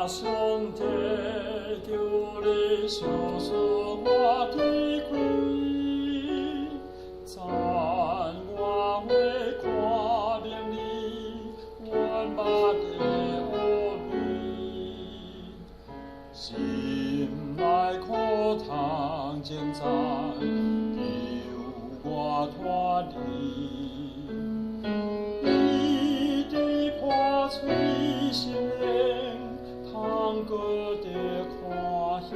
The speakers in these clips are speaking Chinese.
上帝叫你相信我的贵，赞我会看明你，我目的乌面，心内苦痛挣扎，求我脱离，你的破碎心灵，通过的欢喜。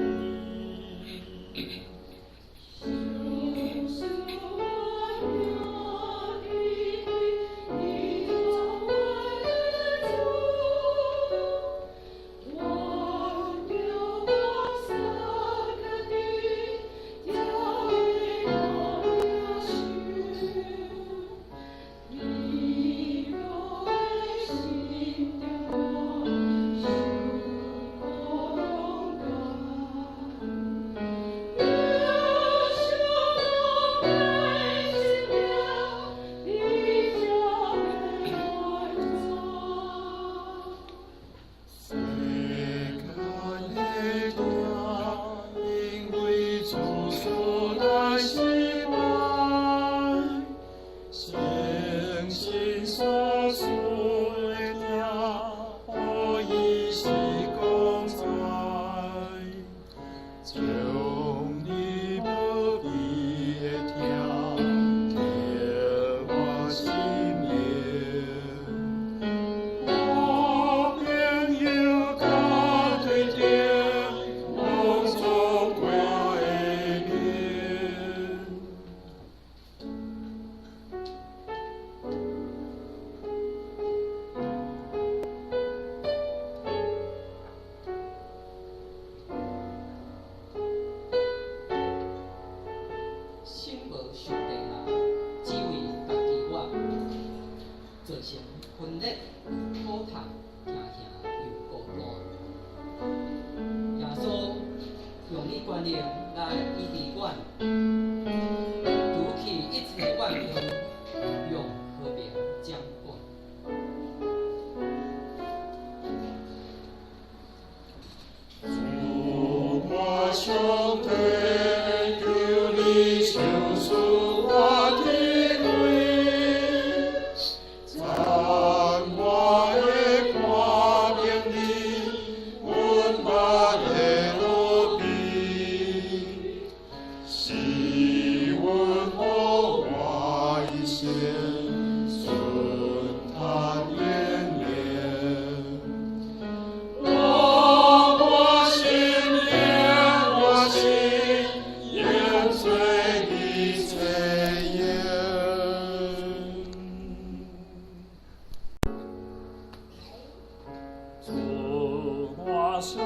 上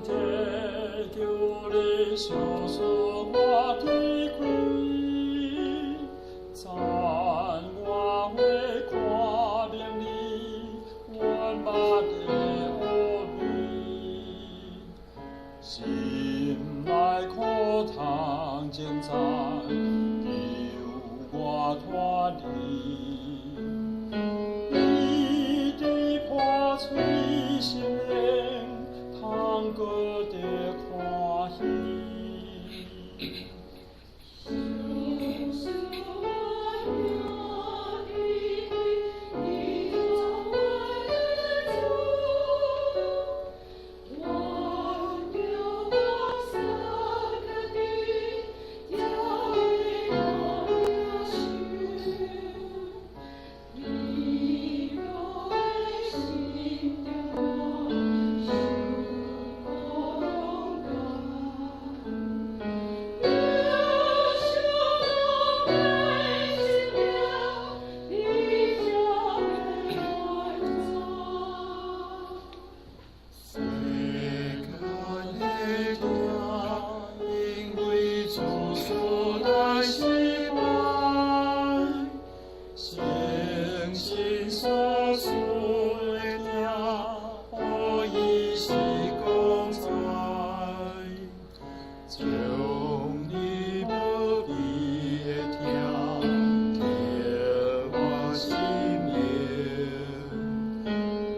帝叫你相信我的贵，赞我会看明你，我目的乌面，心内苦痛挣扎，求我脱离，你的破碎心灵，通过的欢喜。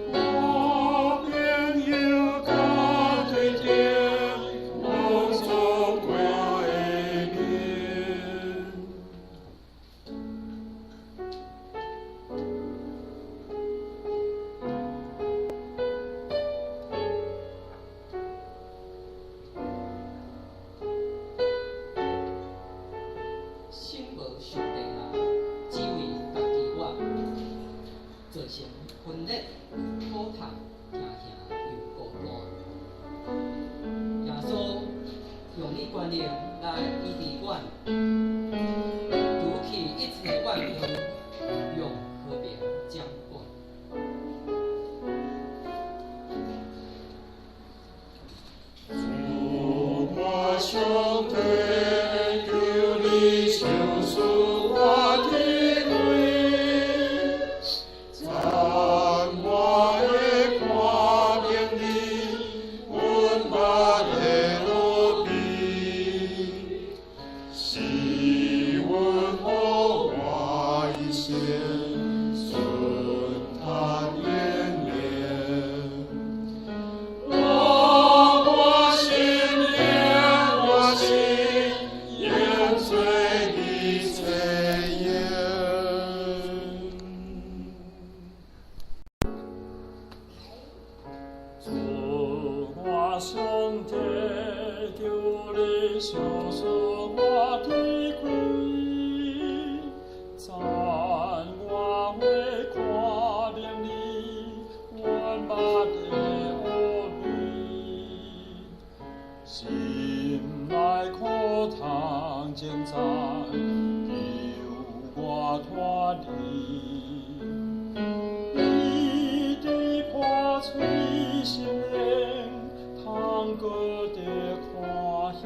我朋友。用你观念来医治阮，除去一切怨恨，用和平掌管。主我兄弟，求你救赎我的罪，赞我的挂念你，温把的罗比，是温和我一生，顺他连连。我心烟水的炊烟，主我兄弟，求你救赎我的罪，赞我为挂念你，温把的恶比，心内苦痛挣扎，求我脱离，你的破碎心灵，通过的欢喜。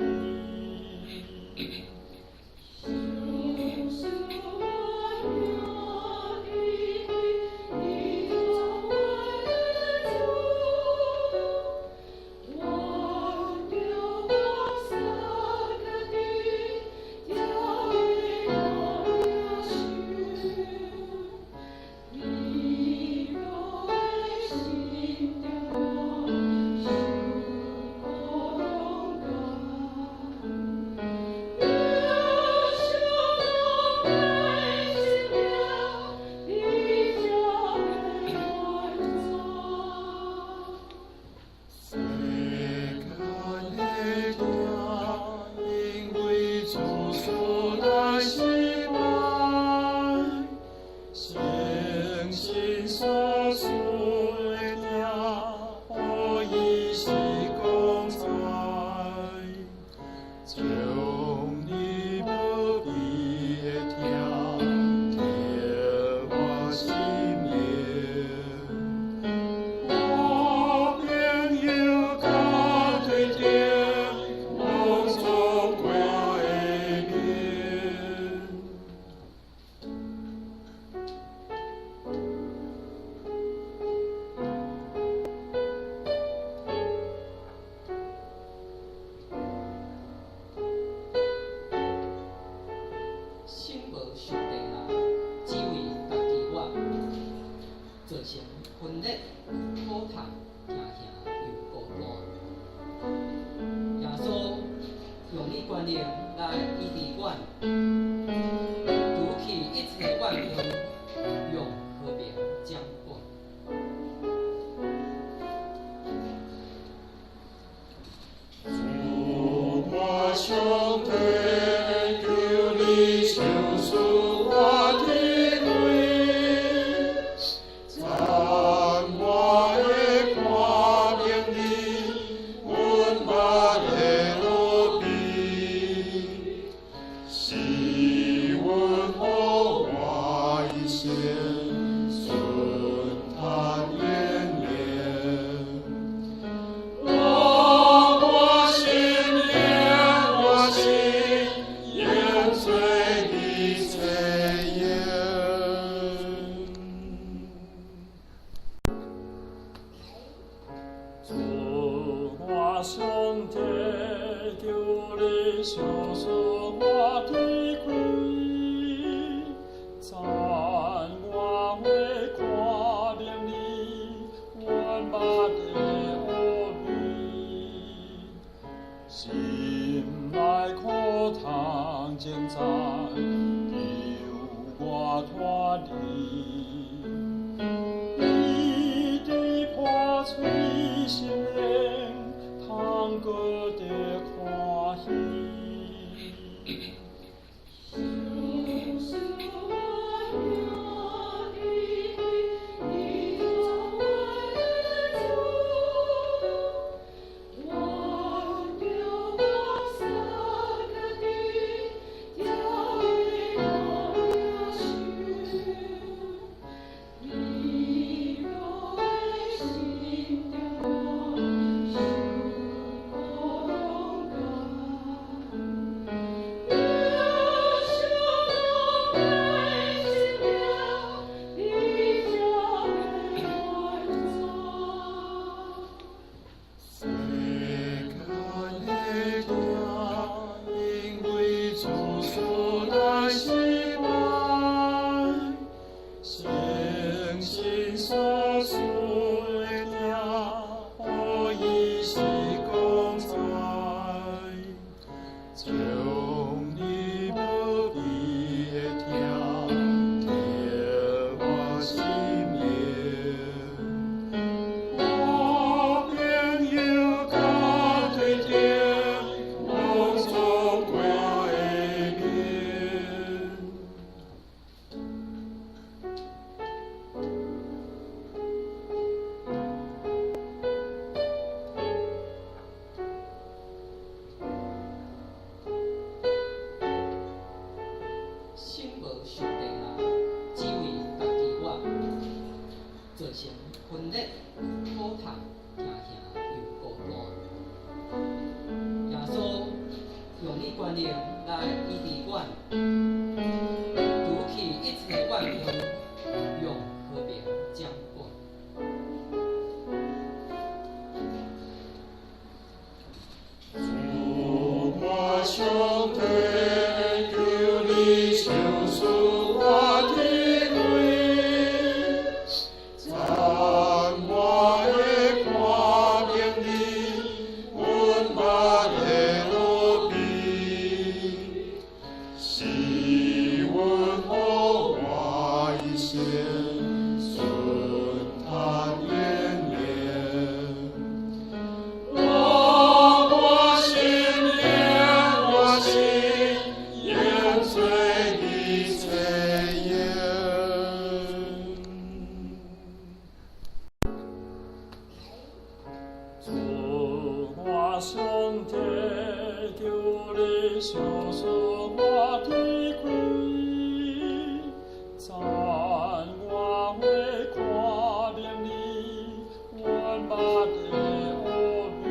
分裂、苦痛，行行又孤单。耶稣用你观念来医治阮，除去一切怨恨，用和平掌管。主我兄弟，求你救赎我的罪，赞我的挂念你，温把的罗比，是温和我一生，顺他连连。烟水的炊烟，主我兄弟，求你救赎我的罪，赞我为挂念你，温把的恶比，心内苦痛挣扎，求我脱离，你的破碎心灵，通过的欢喜。从你不义的条，贴我心灵。我朋友甲对着，拢总过的面。心无受地啦，只为家己我，造成分裂、苦痛，行行又孤单。耶稣用你权能来医治阮，除去一切怨恨，用和平掌管。主我兄弟，求你救赎我的罪，赞我的光明里，温把的路比，是温和我一生，顺他连连。我心烟醉的炊烟，主我兄弟，求你救赎我的罪，赞我为看明你，温把的恶比。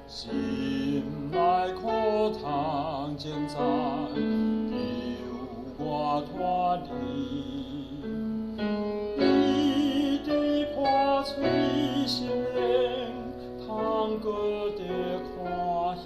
心内苦痛挣扎，由我脱离。你的破碎心灵，通过的欢喜。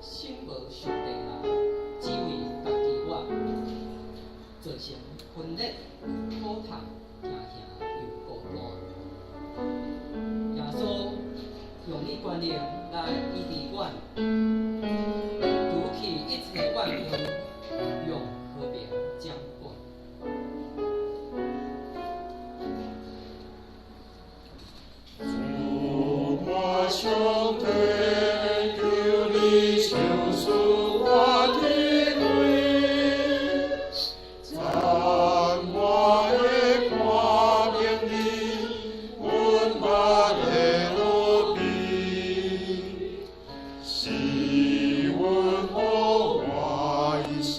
心无受地啦，只为家己我，造成分裂、苦痛，行行又孤单。耶稣用你权能来医治阮，除去一切怨恨，用和平掌管。主我兄弟，求你救赎我的罪，赞我的光明里，温把的路比，是温和我一生。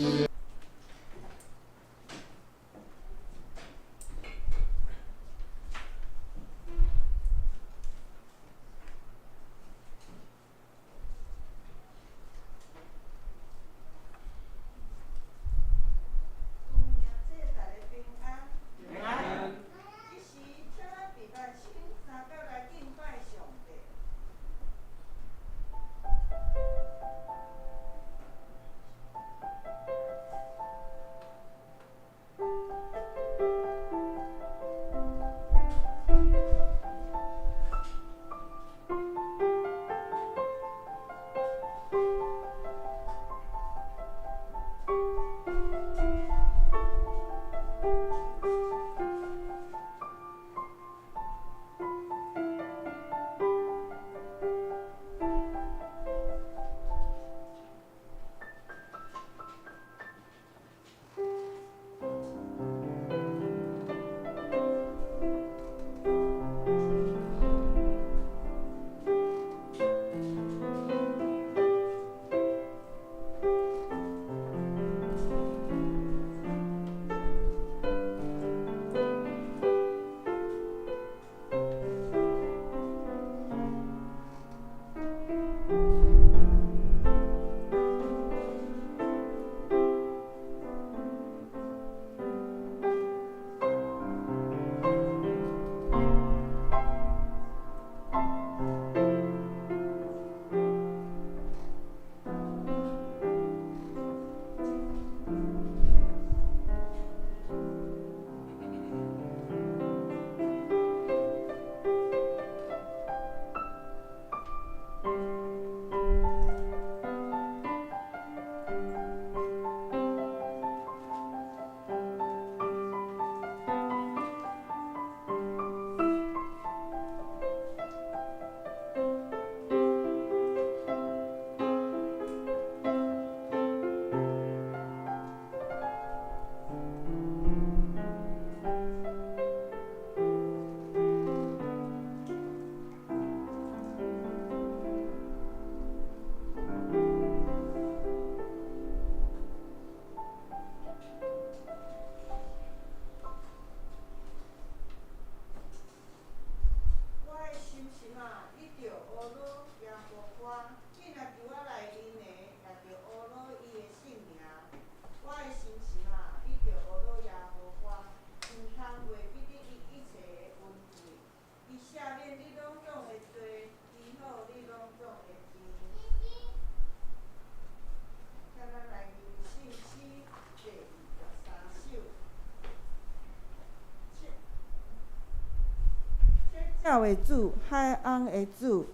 晓的主，海翁的主，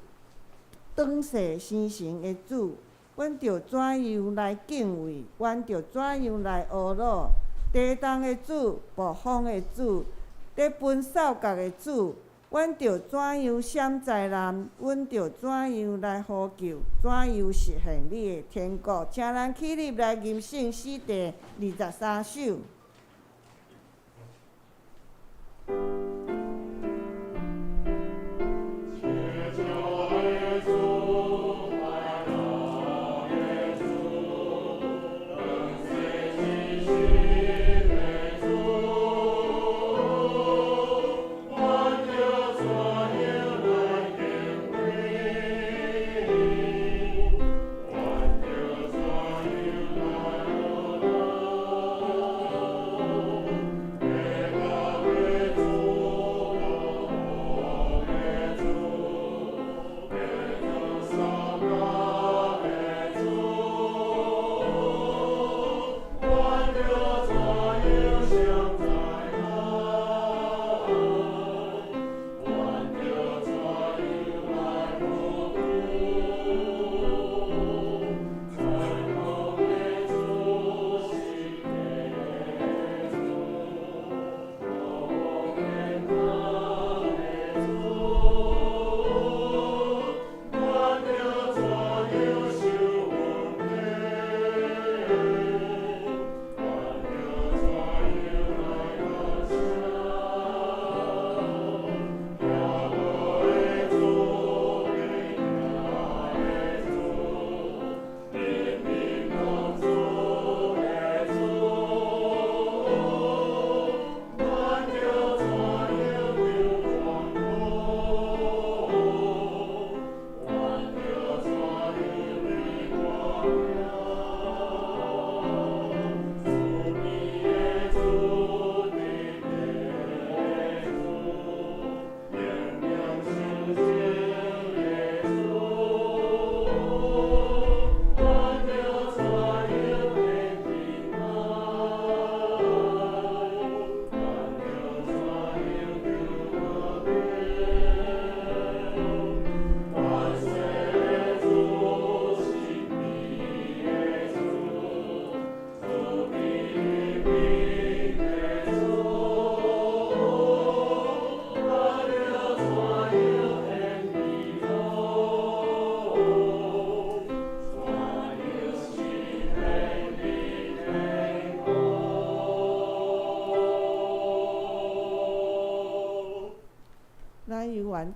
转世生成的主，阮着怎样来敬畏？阮着怎样来学乐？地动的主，暴风的主，咧分扫角的主，阮着怎样闪灾难？阮着怎样来呼救？怎样实现你的天国？请咱起立来吟圣诗第23首。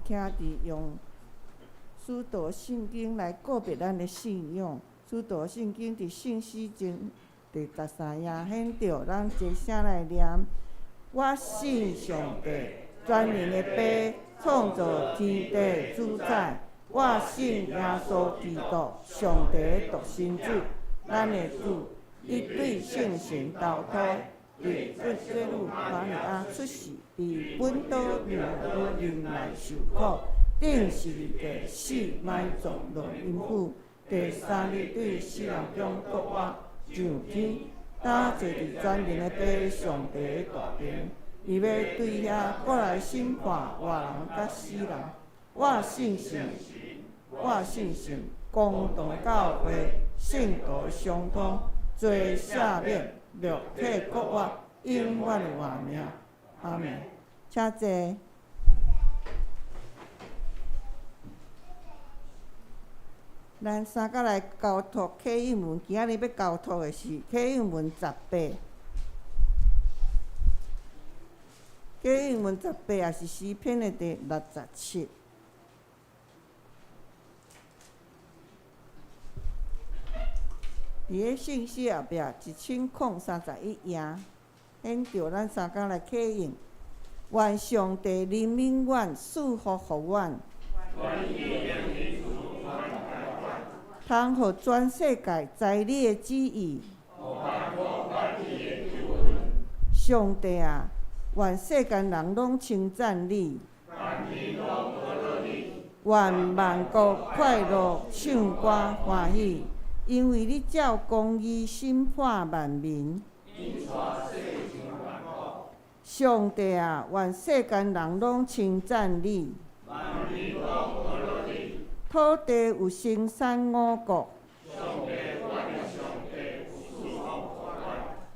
听伫用使徒圣经来告别咱的信仰。使徒圣经伫圣诗经第13页显着，咱一声来念：我信上帝，全能的爸，创造天地主宰。我信耶稣基督，上帝的独生子，咱的主，伊对圣神投胎，为罪女玛利亚出世，伫本岛人来受苦，顶十字架死，埋葬落阴府，第三日对死人中复活上天，搭坐伫全能的爸上帝的大殿，伊要对遐过来审判活人甲死人。我信神，公道教会，圣道相通，罪赦免，肉体国活，永远活命。阿们。请坐。咱三甲来交托启应文，今仔日要交托的是启应文18。启应文18也是诗篇的第67。伫个信息后壁1031页，显着咱三甲来启应。愿上帝怜悯阮，赐福互阮，通互全世界知你的旨意。上帝啊，愿世间人拢称赞你，愿万国快乐，唱歌欢喜。因为你照公义审判万民。上帝啊，愿世间人拢称赞你，土地有生产五谷，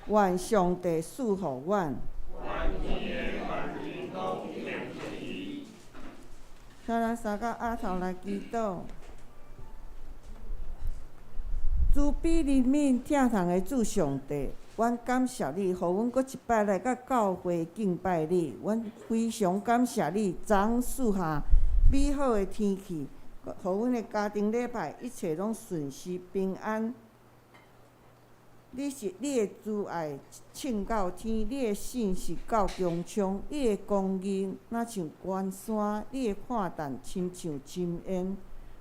愿上帝赐互阮。请咱三甲额头来祈祷。慈悲怜悯疼痛的主上帝，阮感谢你，互阮搁一摆来到教会敬拜你。阮非常感谢你，昨赐下美好的天气，互阮的家庭礼拜一切拢顺时平安。你是你的慈爱称到天，你的信是到穹苍，你的公义若像关山，你的看淡亲像深渊。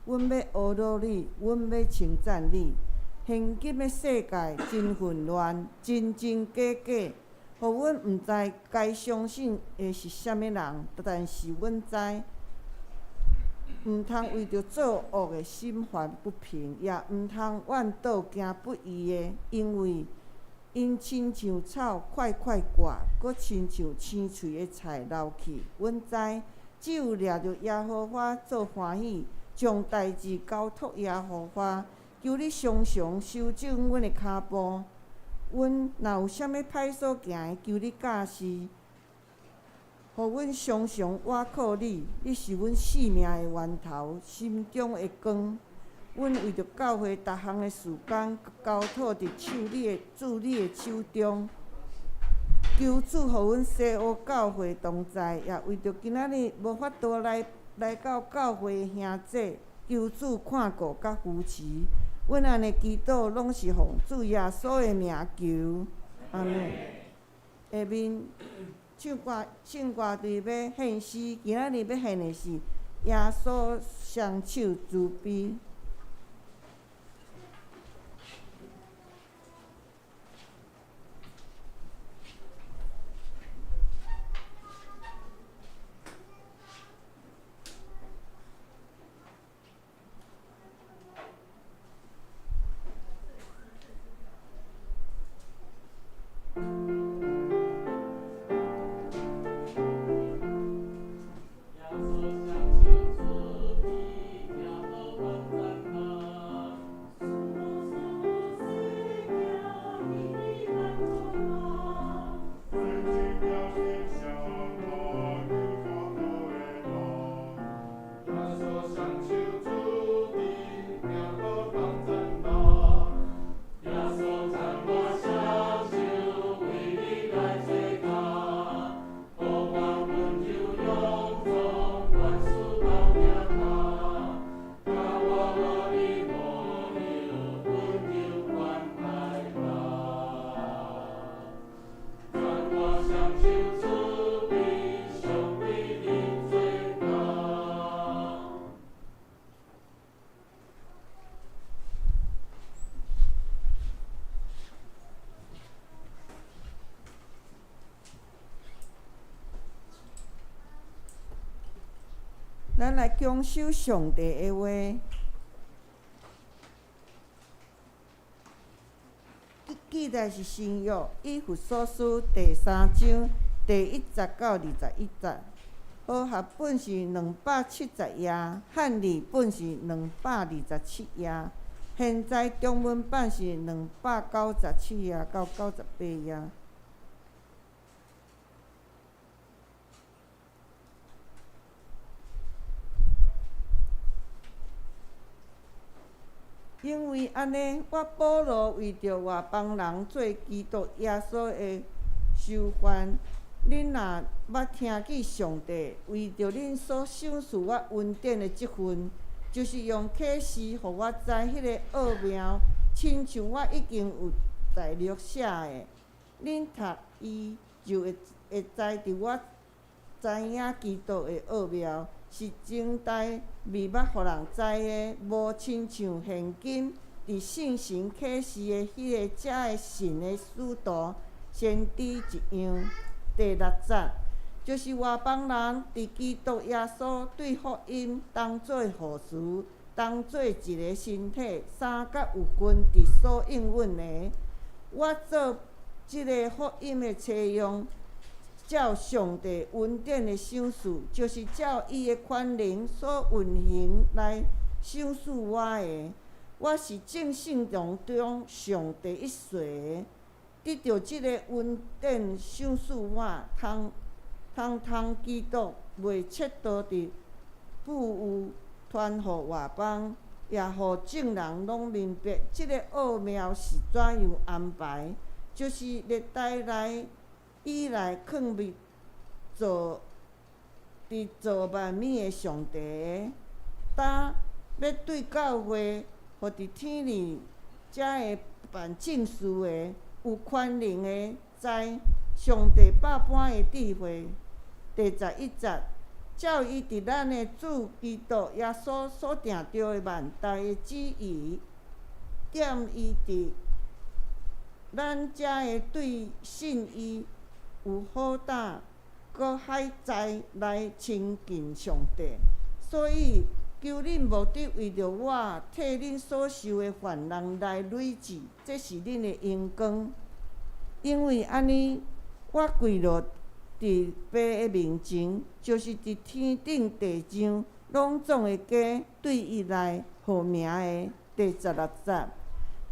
阮要学罗你，阮要称赞你。现今的世界真混乱，真真假假，互阮毋知该相信的是啥物人，但是阮知，毋通为着作恶的心烦不平，也毋通怨妒行不义的，因为因亲像草快快挂，搁亲像青翠的菜流去。阮知，只有掠着耶和华做欢喜，将代志交托耶和华。求你常常修正阮的骹步，阮若有啥物歹所行的，求你教示，互阮常常倚靠你。你是阮生命的源头，心中的光。阮为着教会逐项的事工，交托伫主你的手中。求主互阮西欧教会同在，也为着今仔日无法度来到教会的兄弟，求主看顾甲扶持。阮安尼祈祷，拢是奉主耶稣的名求，阿门。下面唱歌队要献诗，今仔日要献的是耶稣双手慈悲。咱来强守上帝的话。记载是新约以弗所书第3章第1节到21节。和合本是270页，汉语本是227页，现在中文版是297页到98页。因为安尼，我保罗为着外邦人做基督耶稣的受患，恁若捌听见上帝为着恁所赏赐我恩典的即份，就是用启示，互我知迄个奥妙，亲像我已经有在录写的。恁读伊就会知伫我知影基督的奥妙。是前代未捌互人知的，无亲像现今伫圣神启示的迄个遮的神的使徒先知一样。第6节就是外邦人伫基督耶稣对福音当做护士，当做一个身体，三角有根伫所应允的。我做即个福音的采用。照上帝恩典的赏赐，就是照伊的权能所运行来赏赐我的。我是正信当中上第一岁的，得到即个恩典赏赐我，通基督袂切多地富有传互外邦，也互众人拢明白即个奥妙是怎样安排，就是历代来以来藏密造万物的上帝，当要对教会，互伫天里才会办正事的、有权能的，知上帝百般的智慧。第11节，照伊伫咱的主基督耶稣所定着的万代的旨意，点伊伫咱遮的对信伊有好胆，搁海在来亲近上帝。所以求恁无得为着我替恁所受的患难来累积，这是恁的荣光。因为安尼，我跪落伫爸的面前，就是伫天顶地上拢总的家对伊来号名的。第16节，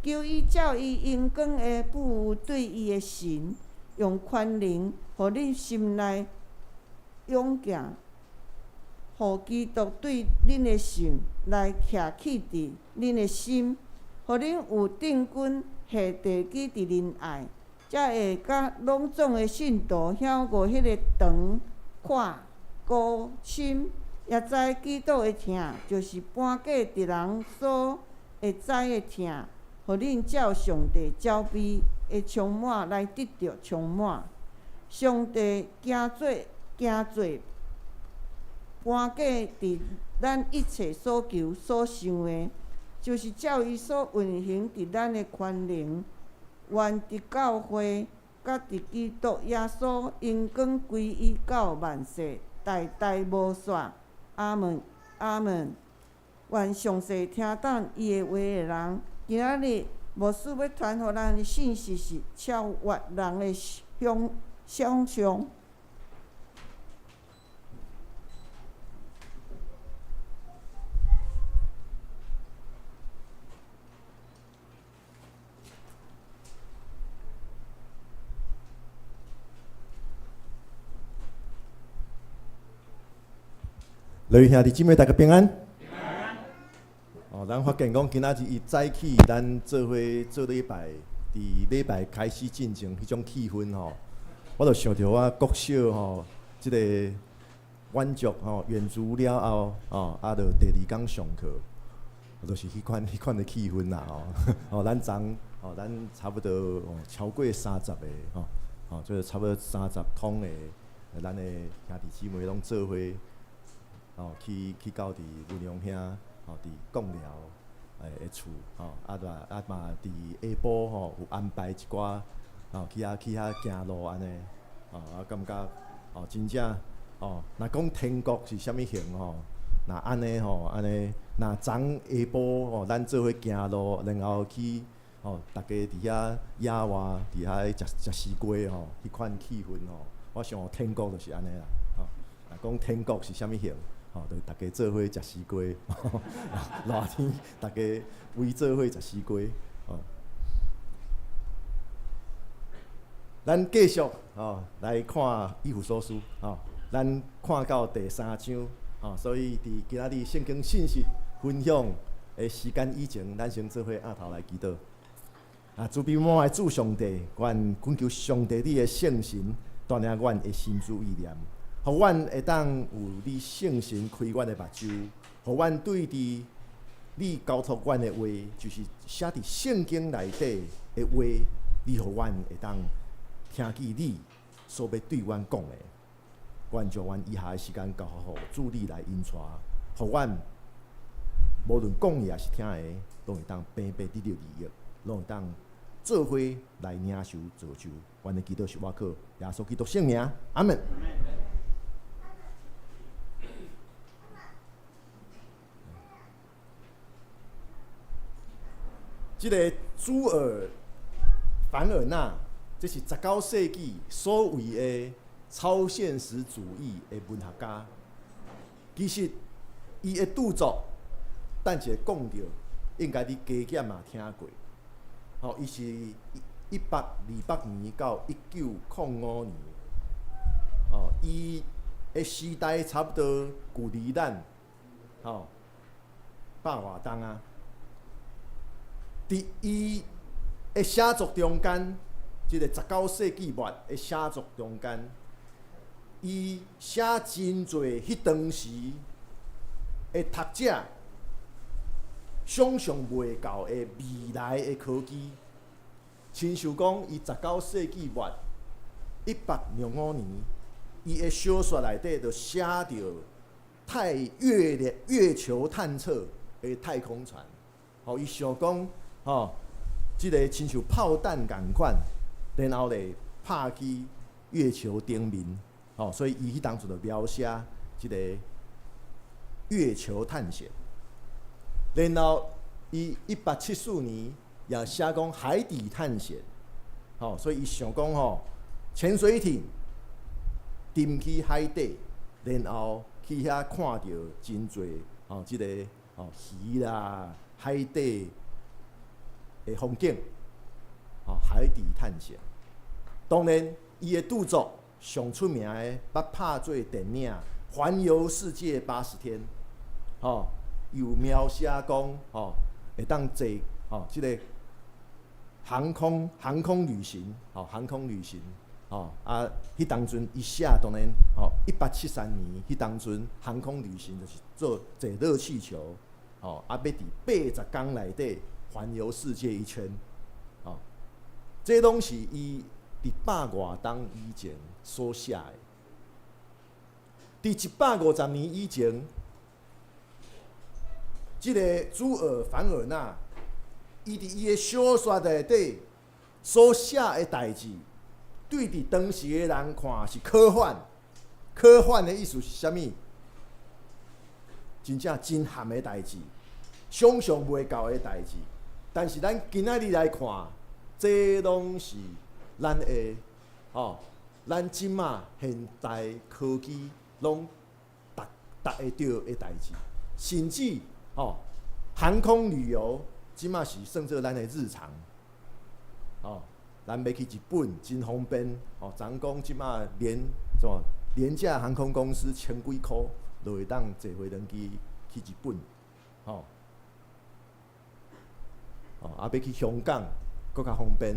求伊照伊荣光的富有对伊的神，用权能，互恁心内勇敢，互基督对恁的信来徛起伫恁的心，互恁有定根下地基伫仁爱，才会甲拢总的信徒晓悟迄个长、宽、高、深，也知基督的疼，就是搬过敌人所会知的疼，互恁照上帝招庇的充满来得到充满。上帝行做搬过伫咱一切所求所想的，就是照伊所运行伫咱的权能，愿伫教会，甲伫基督耶稣荣光归于到万世，代代无煞。阿门，阿门。愿详细听等伊的话的人，今仔日牧师要传互咱的信息是超越人的想象。各位兄弟姊妹，大家平安。咱发现讲，今仔日伊早起，咱做伙做礼拜，伫礼拜开始进前，迄种气氛吼，我就想着我国小吼，即个晚足吼，完足了后，就第2天上课，就是迄款的气氛啦吼。咱差不多超过30个就是差不多30通的，咱的兄弟姊妹拢做伙。去到伫文良兄伫贡寮的厝嘛伫下晡有安排一寡去遐行路安尼感觉真正若讲天国是啥物形若安尼若昨下晡咱做伙行路，然后去大家伫遐野外伫遐食西瓜迄款气氛我想天国就是安尼啦若讲天国是啥物形？就大家做伙食西瓜，热天大家围做伙食西瓜。咱继续来看以弗所书咱看到第3章所以伫今仔日圣经信息分享的时间以前，咱先做伙压头来祈祷。慈悲满的主上帝，愿恳求上帝你的圣神带领阮的心思意念。互阮会当有你圣神开阮的目睭，互阮对伫你交托阮的话，就是写伫圣经内底的话，你互阮会当听见你所要对阮讲的。阮将阮以下的时间交互主你来引带，互阮无论讲的也是听的，拢会当平平得到利益，拢会当做伙来领受造就。阮的祈祷是我靠耶稣基督圣名，阿门。这个朱尔凡尔纳，这是19世纪所谓的超现实主义的文学家。其实，伊的著作等者讲着，应该你加减嘛听过。吼，伊是1828年到1905年，吼，伊的时代差不多距离咱，吼，100外冬啊。伫伊的写作中间，即个19世纪末的写作中间，伊写真侪迄当时的读者想象袂到的未来的科技。亲像讲，伊19世纪末1805年，伊的小说内底就写着月球探测的太空船。吼，伊想讲，吼，即个亲像炮弹共款，然后咧拍去月球顶面。吼，所以伊迄当初就描写即个月球探险。然后伊1874年也写讲海底探险。吼，所以伊想讲吼，潜水艇沉去海底，然后去遐看到真侪吼，即个鱼啦、海底的风景，吼，海底探险。当然，伊的著作上出名的，捌拍做电影《环游世界80天》，吼，有描写讲，吼，会当坐，吼，即个航空旅行，吼，航空旅行，吼，啊，迄当阵伊写当然，吼，1873年，迄当阵航空旅行就是坐热气球，吼，啊，要伫80天内底环游世界一圈，吼，这拢是伊伫100外冬以前所写的。伫150年以前，即个朱尔·凡尔纳，伊伫伊的小说内底所写的代志，对伫当时的人看是科幻。科幻的意思是啥物？真正真含的代志，想象袂到的代志。但是咱今仔日来看，这拢是咱的，吼，咱即马现代科技拢达会到的代志，甚至吼，航空旅游即马是算做咱的日常。哦，咱要去日本真方便。哦，昨讲即马廉价航空公司千几箍，就会当坐飞轮机去日本。哦，啊要去香港，搁较方便。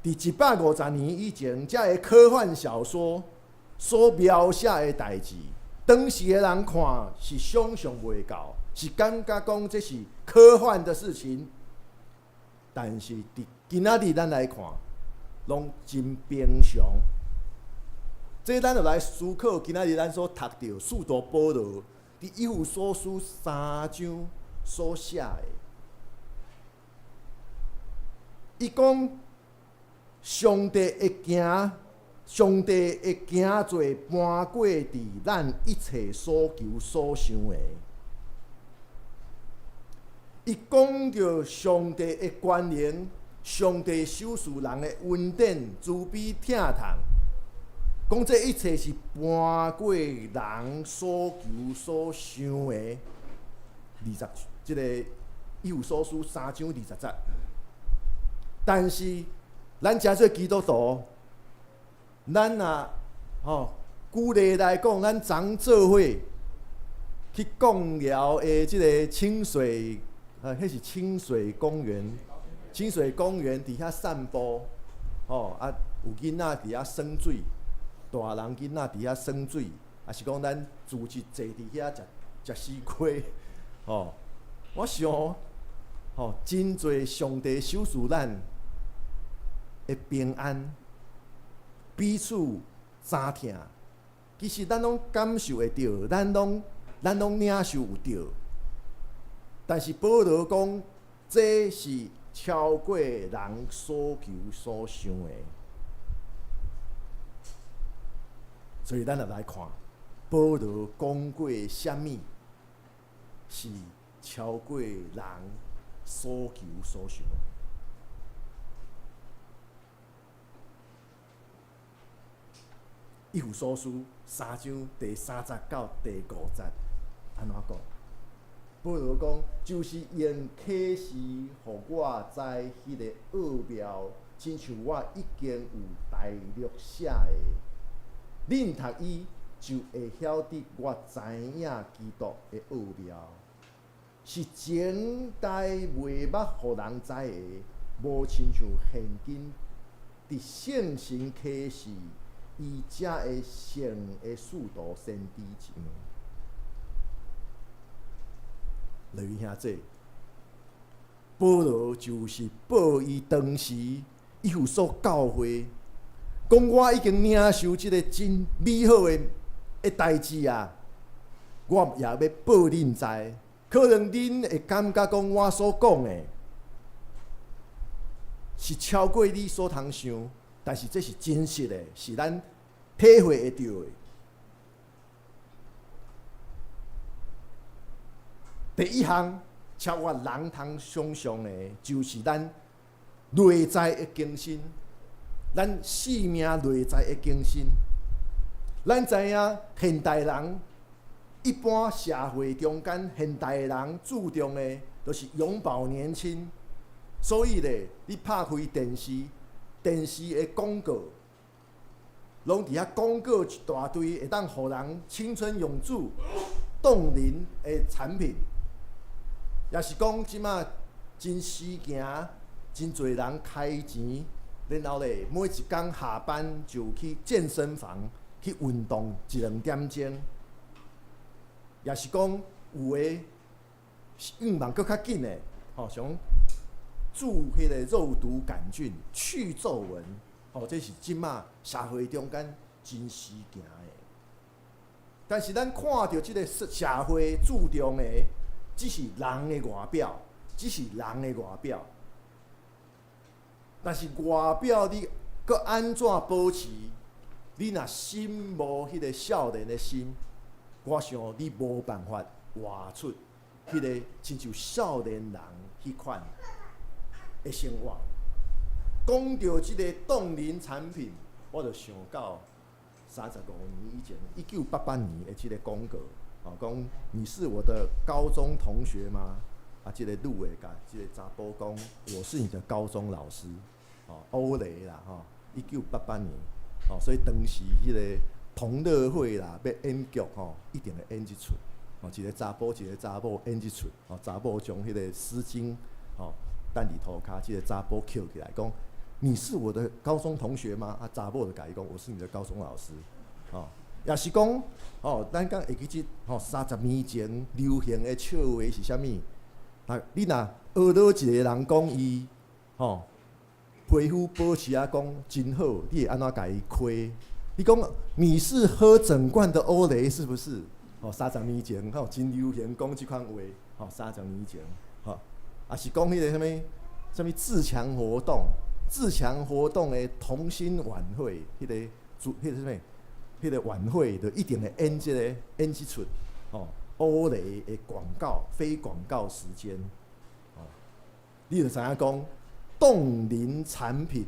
伫150年以前，遮个科幻小说所描写的代志，当时的人看是想象袂到，是感觉讲这是科幻的事情。但是伫今仔日咱来看，拢真平常。这咱就来思考，今仔日咱所读到使徒保罗伫以弗所书3章所写的，伊讲上帝会行做搬过伫咱一切所求所想的。伊讲着上帝的关联，上帝手术人的恩典、慈悲、疼痛，讲这一切是搬过人所求所想的。即个以弗所书3章20节。但是咱诚做基督徒，咱举例来讲，咱昨做伙去贡寮的即个清水。迄是清水公园，清水公园伫遐散步，有囡仔伫遐耍水，大人囡仔伫遐耍水，也是讲咱自己坐伫遐食西瓜，我想，真侪上帝守护咱的平安，彼此相疼，其实咱拢感受会到，咱拢领受有到。但是保罗讲，这是超过人所求所想的，所以咱就来看保罗讲过什么是超过人所求所想的。以弗所书3章第3节到第5节，安怎讲？保罗讲，就是用启示，互我知迄个奥妙，亲像我已经有大略写的。恁读伊，就会晓得我知影基督的奥妙，是前代未捌互人知的，无亲像现今伫圣神启示，伊才会成的使徒先知前。落去兄弟，保罗就是报伊当时伊有所教诲，讲我已经领受即个真美好的代志啊！我也要报恁知，可能恁会感觉讲我所讲的是超过你所通想，但是这是真实的，是咱体会会到的。第一项，超越人通想象的，就是咱内在的更新，咱生命内在的更新。咱知影现代人一般社会中间，现代人注重的都是永葆年轻，所以咧，你拍开电视的广告，拢伫遐广告一大堆，会当互人青春永驻、冻龄的产品。也是讲，即马真时行，真侪人开钱，然后咧，每一工下班就去健身房去运动1-2点钟。也是讲，有诶运动搁较紧诶，像注迄个肉毒杆菌、去皱纹，这是即马社会中间真时行诶。但是咱看到即个社会注重诶，只是人的外表，但是外表你搁安怎保持？你若心无迄个少年的心，我想你无办法活出迄个亲像少年人迄款的生活。讲到即个冻龄产品，我就想到35年以前，1988年的即个广告。讲你是我的高中同学吗？即个女的甲即个查甫讲，我是你的高中老师。欧雷啦，1988年，所以当时迄个同乐会啦，要演剧一定会演一出。一个查甫，一个查某演一出。查某将迄个丝巾等伫涂骹，即个查甫捡起来讲，你是我的高中同学吗？查某就甲伊讲，我是你的高中老师。也是讲，咱讲会记即30年前流行的笑话是啥物？你若学到一个人讲伊，皮肤保持讲真好，你会安怎甲伊亏？你讲你是喝整罐的欧蕾是不是？30年前真流行讲即款话，30年前，也是讲迄个啥物自强活动的同心晚会，迄个啥物？迄个晚会就一定会演一出欧蕾的广告，非广告时间。你就知影讲，冻龄产品、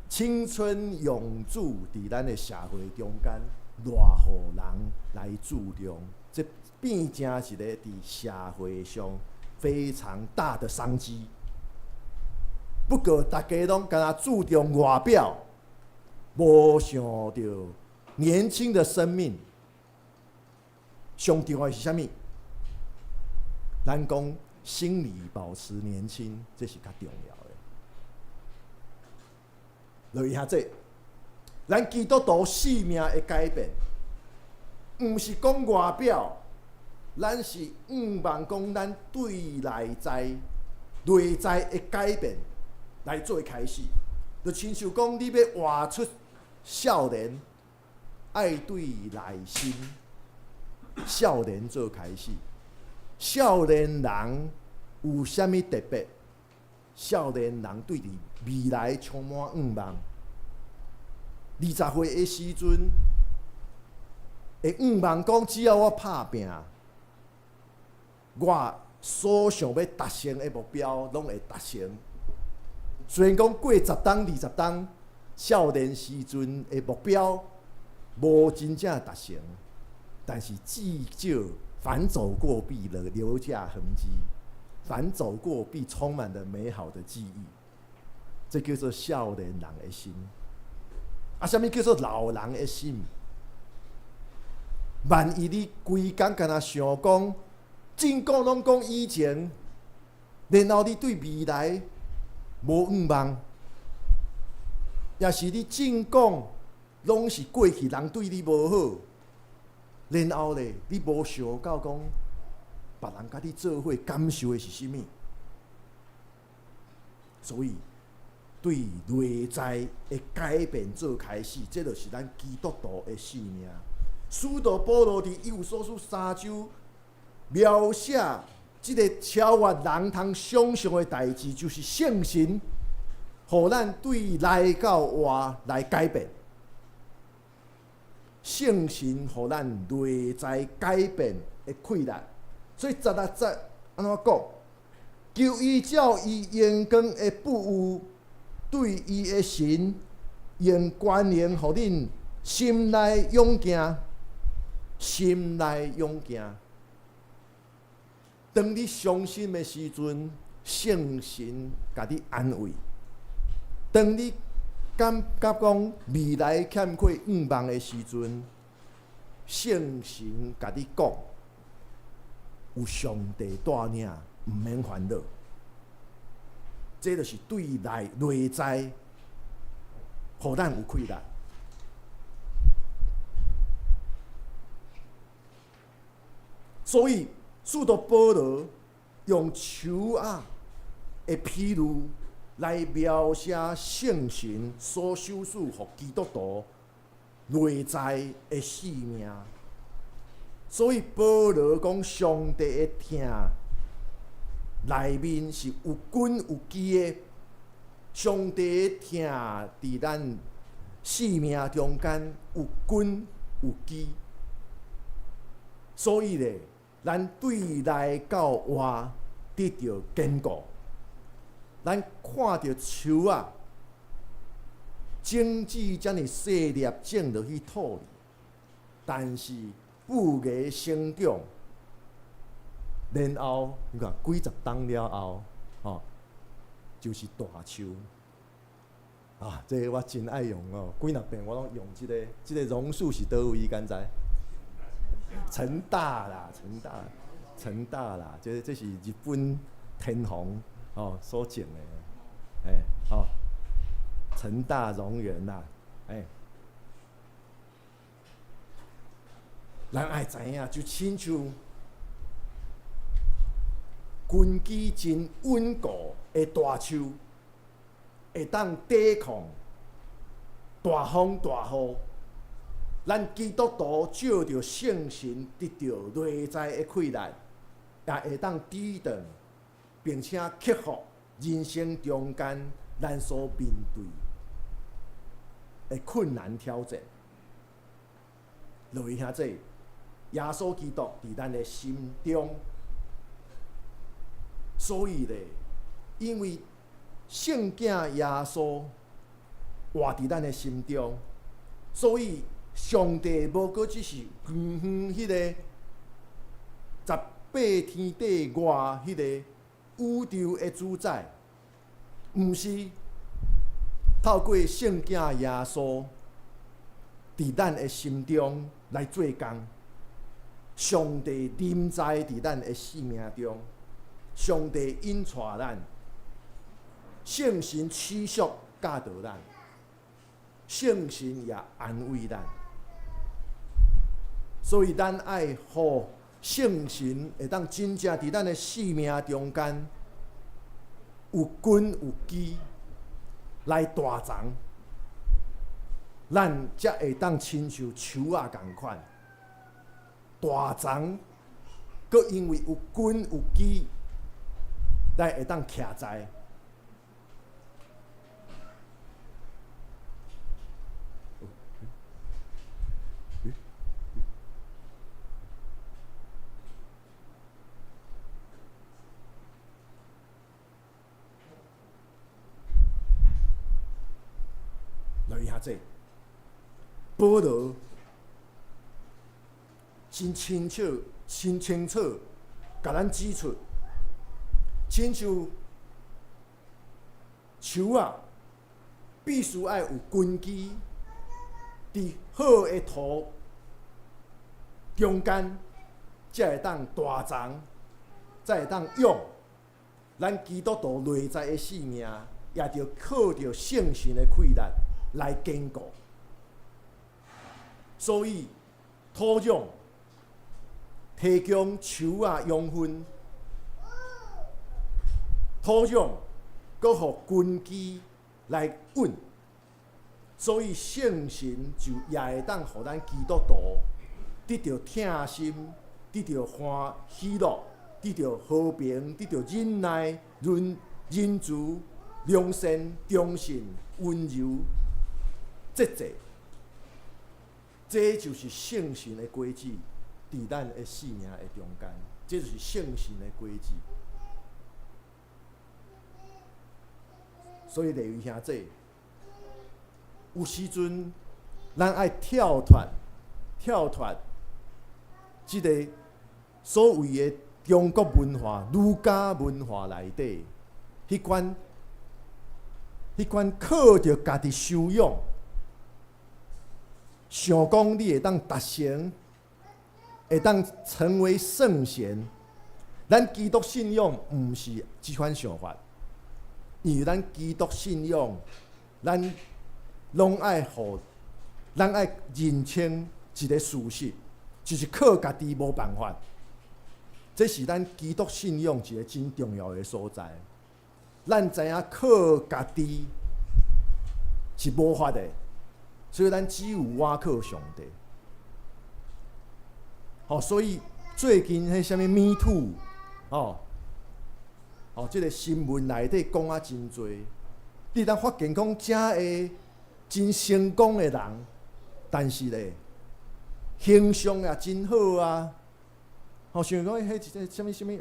青春永驻伫咱的社会中间，偌互人来注重，这变成一个伫社会上非常大的商机。不过大家拢敢若注重外表，无想到年轻的生命，上重要的是啥物？咱讲心理保持年轻，这是较重要的。落去下这，咱基督徒生命的改变，毋是讲外表，咱是望讲咱对内在的改变来做开始。就亲像讲，你要活出少年。爱对内心，少年做开始。少年人有啥物特别？少年人对伫未来充满望。20岁的时阵，会望讲，只要我拍拼，我所想要达成的目标，拢会达成。虽然讲过10冬、20冬，少年时阵的目标。无真正达成，但是至少凡走过必留下痕迹，凡走过必充满了美好的记忆。这叫做少年人的心。啊，什么叫做老人的心？万一你规工敢若想讲，真讲拢讲以前，然后你对未来无愿望，也是你真讲拢是过去人对你无好，然后咧你无想到讲，别人甲你做伙感受的是啥物？所以，对内在的改变做开始，这就是咱基督徒的使命。使徒保罗伫以弗所书3章描写即个超越人通想象的代志，就是圣神，互咱对内到外来改变。圣神互咱内在改变的困难，所以16节安怎讲？求伊照伊阳光的不有，对伊的神用权能，互恁心内勇行。心内勇行。当你伤心的时阵，圣神甲你安慰；当你感觉讲未来欠缺愿望的时阵，圣神甲你讲，有上帝带领，毋免烦恼。这就是对内在，互咱有困难。所以，使徒保罗用树仔的譬喻来描写圣神所授予予基督徒内在的使命。所以保罗讲，上帝的听内面是有根有基的，上帝的听伫咱生命中间有根有基。所以咧，咱对内到外得到坚固。咱看到树啊，种子遮尔细粒种落去土里，但是不芽生长，然后你看几十冬了后，就是大树。啊，这个我真爱用哦，几若遍我拢用这个榕树是倒位，敢知？成大啦，成大啦，这是日本天皇所种的，成大榕园啦，咱爱知影，就亲像根基真稳固的大树，会当抵抗大风大雨。咱基督徒照着圣神得到内在的困难，也会当抵挡，并且克服人生中间咱所面对的困难挑战。各位兄弟，耶稣基督伫咱的心中，所以咧，因为圣囝耶稣活伫咱的心中，所以上帝无过只是远远迄个18天地外迄个宇宙的主宰，毋是透过圣囝耶稣伫咱的心中来做工。上帝临在伫咱的生命中，上帝引带咱，圣神赐福教导咱，圣神也安慰咱。所以咱爱互圣神会当真正伫咱的生命中间有根有基来大长，咱才会当亲像树仔共款大长，佮因为有根有基，咱会当徛在。来兄弟，保罗真清楚，甲咱指出，亲像树啊，必须爱有根基，伫好的土中间，才会当大长，才会当用。咱基督徒内在的性命，也着靠着圣神的气力来坚固。所以，土壤提供树啊养分，土壤搁互根基来稳，所以圣神就也会当互咱基督徒得到疼心，得到欢喜乐，得到和平，得到忍耐、忍慈、良善、忠信、温柔、节制。这就是圣神的轨迹，伫咱的生命的中间，这就是圣神的轨迹。所以，利未兄弟，有时阵咱爱跳脱即个所谓的中国文化、儒家文化内底，迄款靠着家己修养。想讲你会当达成，会当成为圣贤，咱基督信仰毋是即款想法，因为咱基督信仰，咱拢爱认清一个事实，就是靠家己无办法。这是咱基督信仰一个真重要的所在。咱知影靠家己是无法的。所以，咱只有倚靠上帝。所以最近迄什么 Me Too， 这个新闻内底讲啊真多，你当发现讲遮个真成功的人，但是咧形象也真好啊。像讲迄什么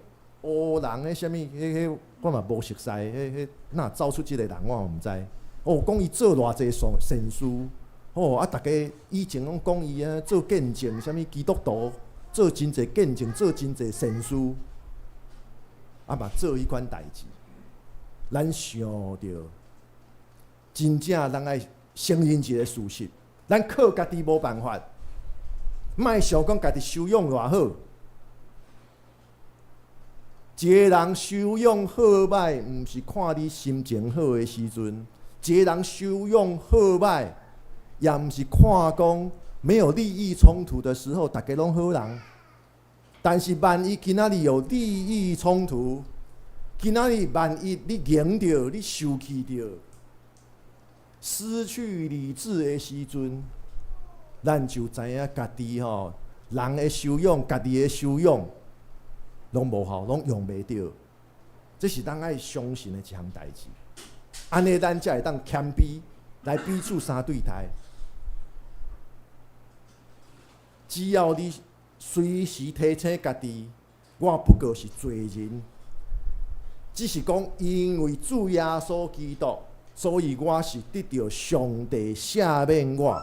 乌人，迄什么我嘛无熟悉，哪走出即个人我毋知。讲伊做偌济善事。大家以前拢讲伊啊，做见证，啥物基督徒做真济见证，做真济善事，嘛做迄款代志。咱想着，真正咱爱承认一个事实，咱靠家己无办法，莫想讲家己修养偌好。一个人修养好歹，毋是看你心情好的时阵；一个人修养好歹。也毋是看讲没有利益冲突的时候，大家拢好人。但是万一今仔日有利益冲突，今仔日万一你赢着，你受气着，失去理智的时阵，咱就知影家己人的修养，家己的修养拢无效，拢用袂着。这是咱爱相信的一项代志。安尼咱才会当谦卑来彼此相对待。只要你随时提醒家己，我不过是罪人，只是讲因为主耶稣基督，所以我是得到上帝赦免我，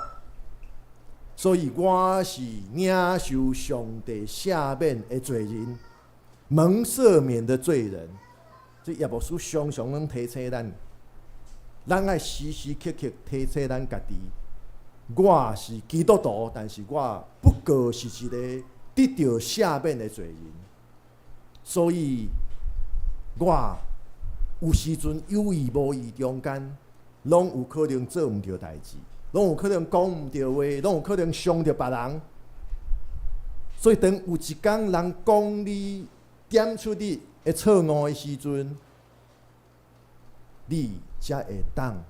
所以我是领受上帝赦免的罪人，蒙赦免的罪人。这耶稣常常拢提醒咱爱时时刻刻提醒咱家己。我是基督徒，但是我不过是一个得到赦免的罪人，所以我有时阵有意无意中间，拢有可能做毋到代志，拢有可能讲毋到话，拢有可能伤到别人。所以当有一天人讲你点出你的错误的时阵，你才会当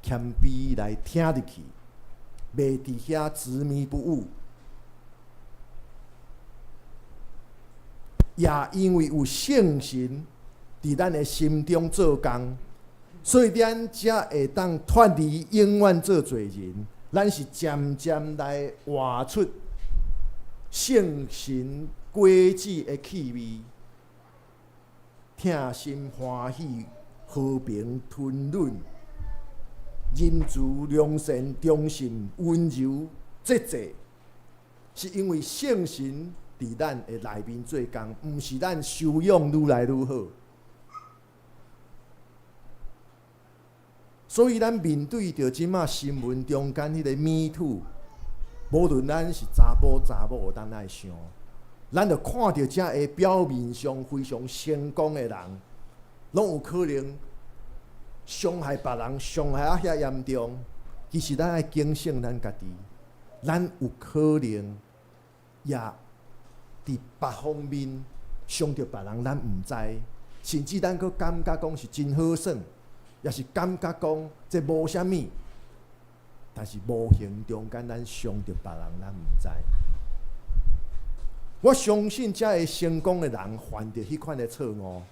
谦卑来听入去。袂伫遐执迷不悟，也因为有圣神伫咱的心中做工，所以咱才会当脱离永远做罪人。咱是渐渐来活出圣神果子的气味，疼心欢喜、和平吞忍。仁慈、良善、忠信、温柔、节制，是因为圣神伫咱的内面做工，毋是咱修养愈来愈好。所以咱面对着即马新闻中间迄个Me Too，无论咱是查甫查某，咱爱想，咱着看到遮个表面上非常成功的人，拢有可能伤害别人，伤害遐严重。其实咱爱警醒咱家己，咱有可能也伫别方面伤着别人，咱毋知，甚至咱佫感觉讲是真好耍，也是感觉讲这无啥物，但是无形中间咱伤着别人，咱毋知。我相信遮个成功的人犯着迄款的错误，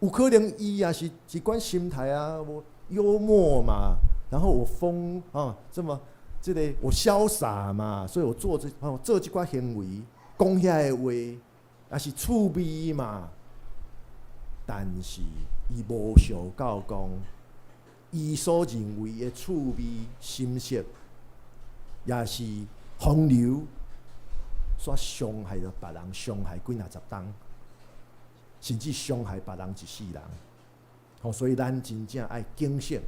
有可能伊也是一款心态啊，我幽默嘛。然后我疯啊，这个我潇洒嘛，所以我做这款行为，讲遐个话，也是趣味嘛。但是伊无想到讲，伊所认为的趣味、心色，也是风流，所伤害着别人，伤害几若十当，甚至伤害别人一世人。所以咱真正爱警醒。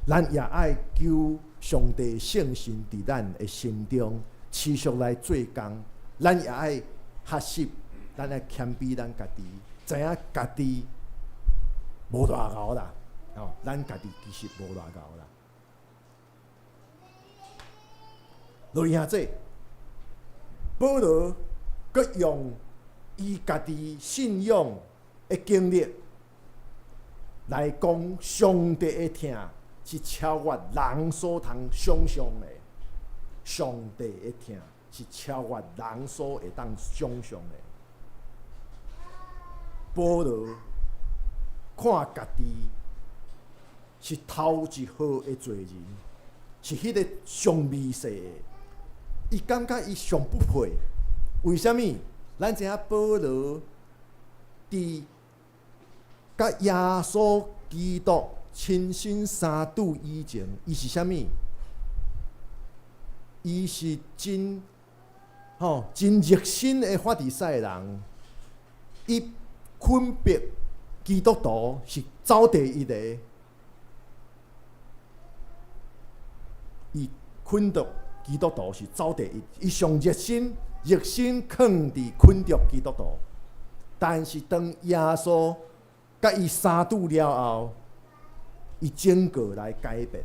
咱也爱求上帝圣神伫咱的心中持续来做工，咱也爱学习，咱爱谦卑咱家己，知影家己无偌敖啦，咱家己其实无偌敖啦。落兄弟，保罗佮用伊家己信仰的经历来讲上帝的疼。是超越人所通想象的，上帝的疼是超越人所会当想象的。保罗看家己是头一号的罪人，是迄个上微细的，伊感觉伊上不配。为什么？咱知影保罗伫甲耶稣基督亲身相拄以前，伊是啥物？伊是真热心的法利赛人，伊分别基督徒是走第一个，伊昆读基督徒是走第一，伊上热心肯伫昆读基督徒，但是当耶稣甲伊相拄了后，伊整个来改变，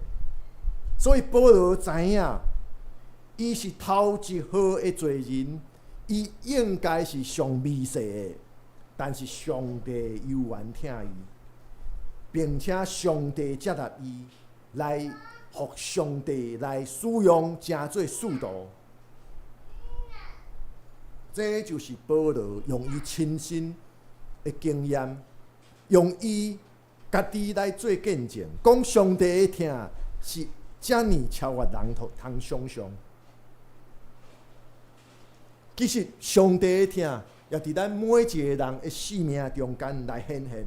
所以保罗知影，伊是头一号的罪人，伊应该是上微细的，但是上帝犹原疼伊，并且上帝接纳伊来，互上帝来使用，成做使徒。这就是保罗用伊亲身的经验，用伊家己来做见证，讲上帝的疼是遮尔超越人通想象。其实上帝的疼也伫咱每一个人的生命中间来显现。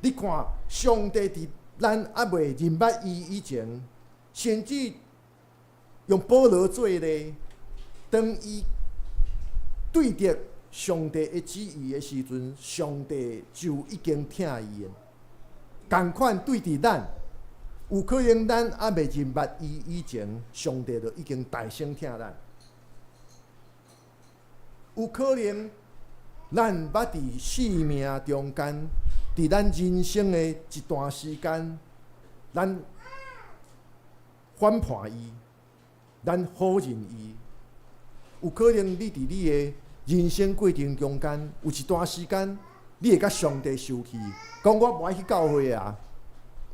你看，上帝伫咱还未认捌伊以前，甚至用保罗做例，当伊对着上帝的旨意的时阵，上帝就已经疼伊的。同款对伫咱，有可能咱还未认捌伊以前，上帝就已经大声疼咱。有可能咱捌伫生命中间，伫咱人生的一段时间，咱反叛伊，咱否认伊。有可能你伫你的人生过程中间，有一段时间，你会甲上帝生气，讲我无爱去教会啊。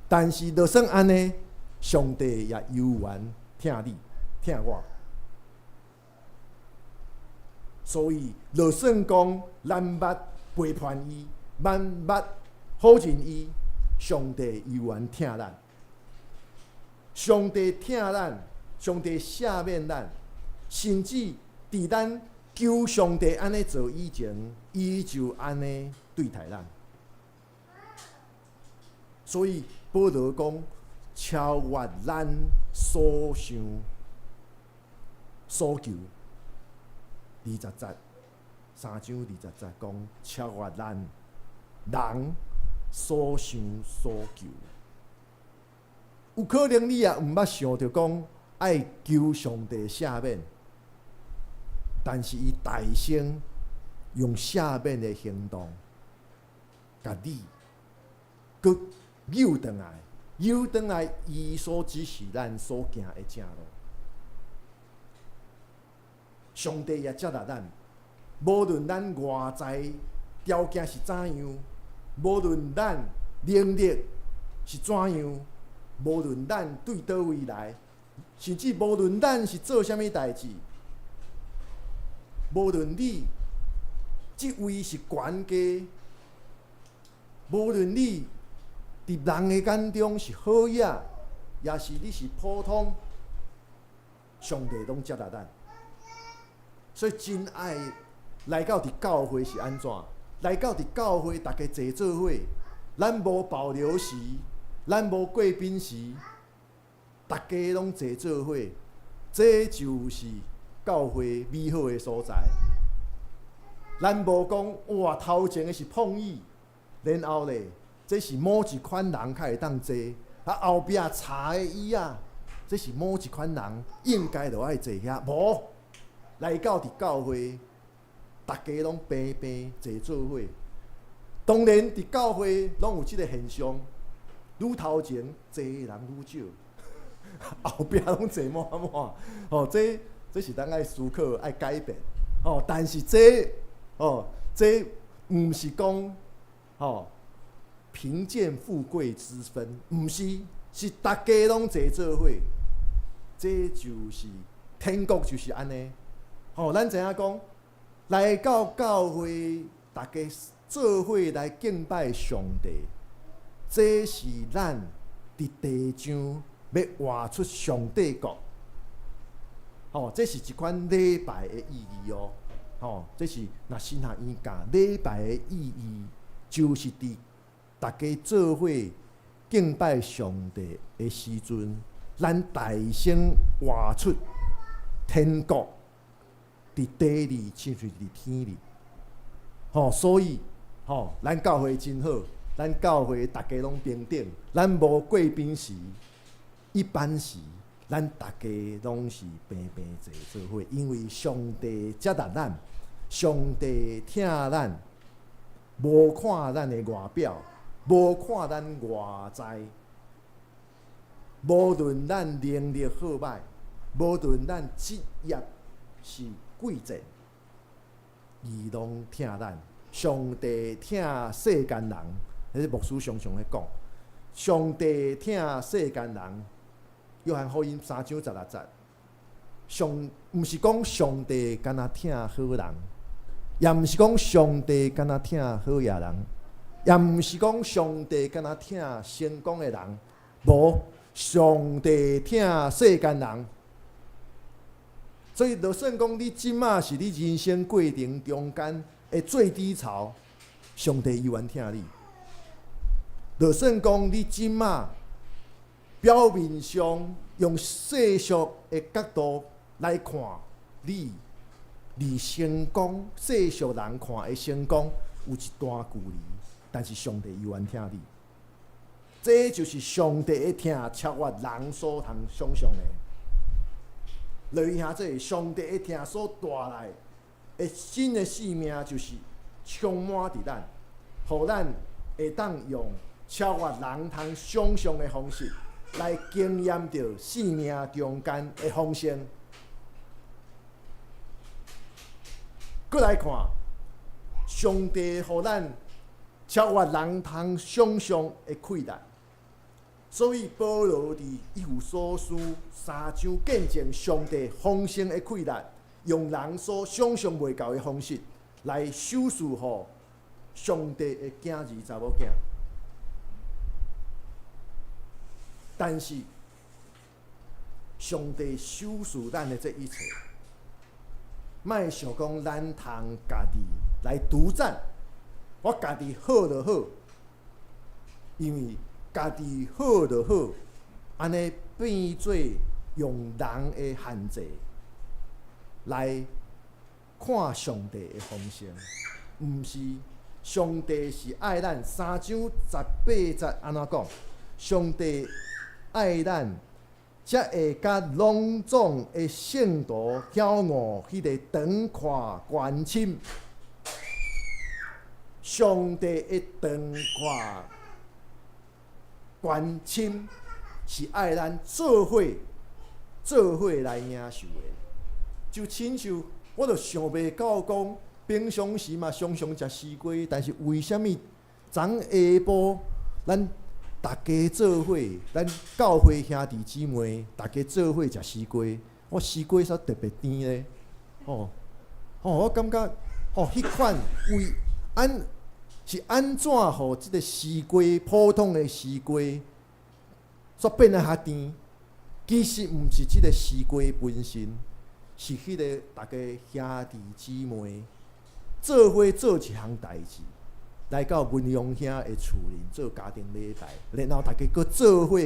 但是就算安尼，上帝也犹原疼你，疼我。所以，就算讲咱捌背叛伊，咱捌否认伊，上帝犹原疼咱。上帝疼咱，上帝赦免咱，甚至伫咱求上帝安尼做以前，伊就安尼对待咱。所以保罗讲，超越咱所想所求。20节3章20节讲，超越咱人所想所求。有可能你也毋捌想着讲爱求上帝赦免，但是伊大声用赦免的行动，甲你佫诱转来伊所指示咱所行的正路。上帝也接纳咱，无论咱外在条件是怎样，无论咱能力是怎样，无论咱对倒位来，甚至无论咱是做啥物代志，无论你即位是悬低，无论你伫人的眼中是好野，也是你是普通，上帝拢接纳咱。所以真爱来到伫教会是安怎？来到伫教会，大家坐做伙，咱无保留时，咱无贵宾时，大家拢坐做伙，这就是教会美好的所在。咱无讲哇，头前的是碰椅，然后咧，这是某一款人才会当坐，啊后壁茶的椅啊，这是某一款人应该就爱坐遐，无。来到伫教会，大家拢平平坐做伙。当然，伫教会拢有即个现象，愈头前坐的人愈少，后壁拢坐满满。哦，这是咱爱思考、爱改变。哦，但是这毋是讲贫贱富贵之分，毋是，是大家拢坐做伙。这就是天国，就是安尼。咱知影讲，来到教会，大家做伙来敬拜上帝，这是咱伫地上要活出上帝国。这是一款礼拜的意义哦。这是若神学院教礼拜的意义，就是伫大家做伙敬拜上帝的时阵，咱大声活出天国。伫地里，甚至伫天里，所以，咱教会真好，咱教会大家拢平等，咱无贵宾时，一般时，咱大家拢是平平坐做伙，因为上帝接纳咱，上帝听咱，无看咱的外表，无看咱外在，无论咱能力好歹，无论咱职业是贵贱，伊拢听咱。上帝听世间人，迄牧师常常咧讲，上帝听世间人。约翰福音3章16节，毋是讲上帝干那听好人，也毋是讲上帝干那听好野人，也毋是讲上帝干那听成功的人，无，上帝听世间人。所以，就算讲你即马是你人生过程中间的最低潮，上帝依然听你。就算讲你即马表面上用世俗的角度来看你，离成功，世俗人看的成功有一段距离，但是上帝依然听你。这就是上帝的听，超越人所通想象的。落去下这上帝的听所带来的新的生命，就是充满伫咱，互咱会当用超越人通想象的方式来经验到生命中间的丰盛。搁来看，上帝互咱超越人通想象的快乐。所以保罗伫以弗所书3章见证上帝丰盛的快乐，用人所想象袂到的方式来授予互上帝的囝儿查某囝。但是上帝授予咱的这一切，莫想讲咱通家己来独占，我家己好就好，因为家己好就好，安尼变做用人的限制来看上帝的丰盛，毋是上帝是爱咱3章18节安怎讲？上帝爱咱，才会甲隆重的圣徒骄傲迄个长看关心。上帝的长看关心是爱咱做伙来领受的。就亲像我就想袂到讲，平常时嘛常常食西瓜，但是为什么昨下晡咱大家做伙，咱教会兄弟姊妹大家做伙食西瓜，我西瓜煞特别甜咧？我感觉迄款为是安怎互即个西瓜普通的西瓜煞变啊较甜？其实毋是即个西瓜本身。是迄个大家兄弟姊妹做伙做一项代志，来到文阳兄的厝里做家庭礼拜，然后大家搁做伙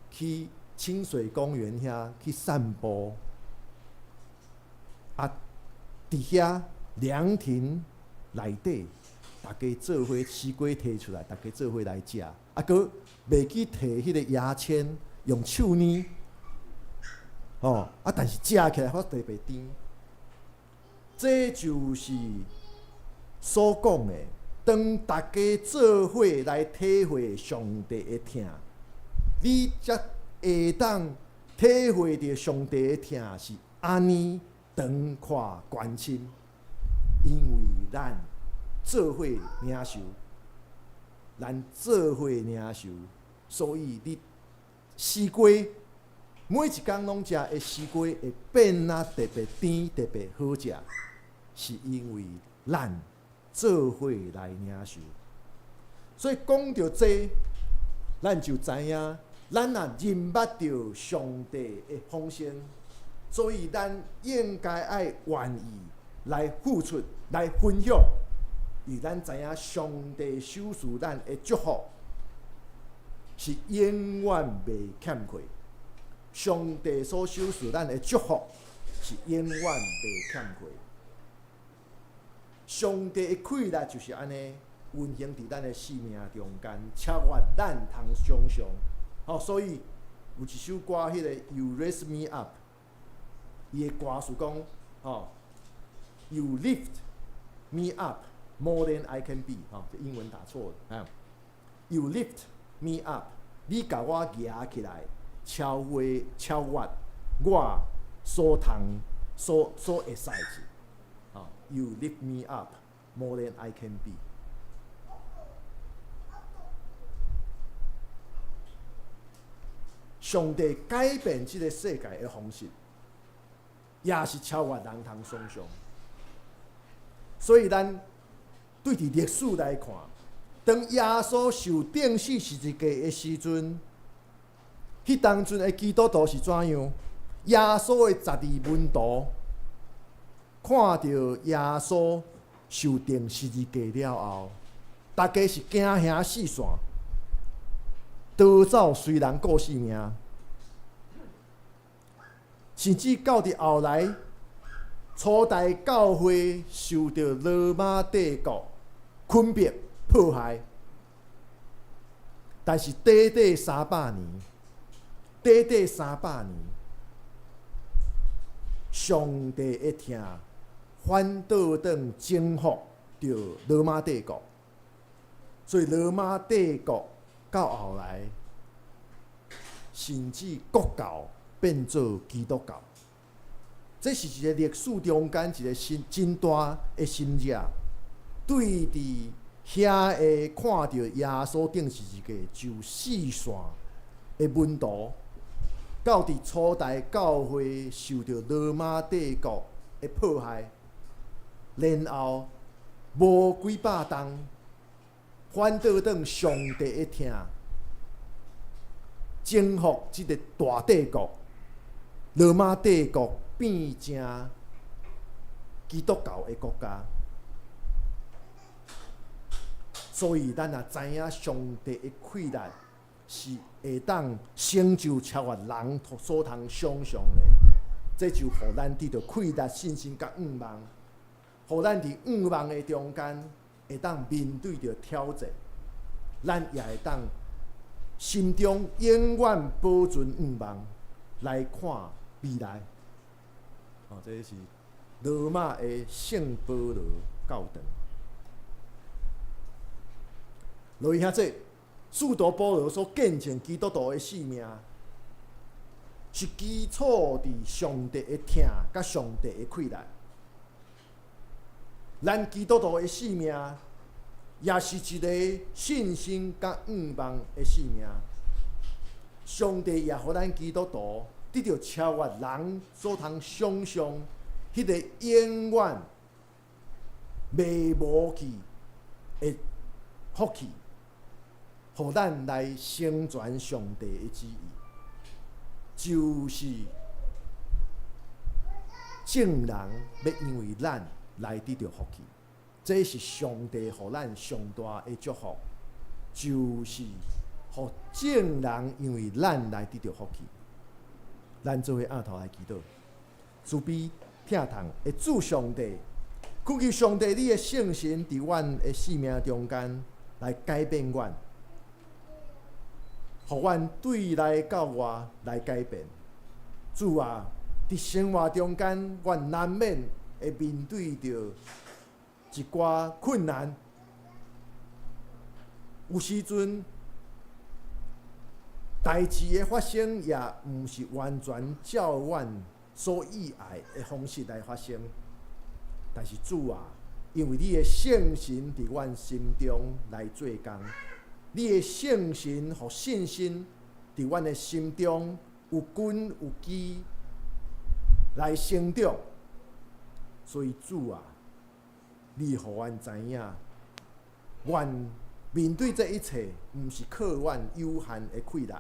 去清水公园遐去散步。伫遐凉亭内底，大家做伙西瓜摕出来，大家做伙来食。搁袂记摕迄个牙签用手捏。但是食起来还特别甜，这就是所讲的，当大家做伙来体会上帝的疼，你才会当体会到上帝的疼是安尼长看关心，因为咱做伙领受，所以你西瓜。每一工拢食的西瓜会变啊特别甜、特别好食，是因为咱做伙来领受。所以讲到这，咱就知影，咱若认捌到上帝的丰盛，所以咱应该爱愿意来付出、来分享，因为咱知影上帝赏赐咱的祝福是永远袂欠缺。上帝所赏赐咱的祝福是永远袂欠缺。上帝的快乐就是安尼运行伫咱的生命中间，超越咱通想象。所以有一首歌，迄个 You Raise Me Up， 伊的歌词讲，You lift me up more than I can be， 这英文打错了。You lift me up， 你甲我举起来。超越我所会使的，You lift me up more than I can be。上帝改变这个世界的方式，也是超越人通想象。所以咱对伫历史来看，当耶稣受钉死十字架的时阵。迄当阵的基督徒是怎样？耶稣的12门徒看到耶稣受钉十字架了后，大家是惊吓四散，逃走虽然顾性命，甚至到伫后来，初代教会受到罗马帝国困迫迫害，但是短300年。300年，上帝的疼反倒转征服着罗马帝国，所以罗马帝国到后来，甚至国教变做基督教，这是一个历史中间一个真大的新热。对伫遐的看到耶稣钉十字架就四散的门徒。到伫初代教会受到罗马帝国的迫害，然后无几百冬，反倒转上帝的疼，征服这个大帝国，罗马帝国变成基督教的国家。所以咱也知影上帝的快乐。是会当成就超越人所通想象的，这就互咱得到快乐、信心甲盼望，互咱伫五望的中间会当面对着挑战，咱也会当心中永远保存五望来看未来。这是罗马的圣保罗教堂。落去遐这，使徒保罗所见证基督徒的性命，是基础伫上帝的疼甲上帝的快乐。咱基督徒的性命，也是一个信心甲五望的性命。上帝也互咱基督徒得到超越人所通想象迄个永远袂无去的福气，互咱来成全上帝的旨意，就是众人要因为咱来得到福气。这是上帝互咱上大的祝福，就是互众人因为咱来得到福气。咱做伙额头来祈祷，慈悲疼痛的主上帝，恳求上帝你的圣神伫阮的生命中间来改变阮，互阮对内到外来改变。主啊，伫生活中间，阮难免会面对着一寡困难，有时阵代志的发生也毋是完全照阮所意爱的方式来发生。但是主啊，因为你的圣神伫阮心中来做工，你的圣神互信心伫阮的心中有根有基来成长。所以主啊，你互阮知影，阮面对这一切，毋是靠阮有限的气力，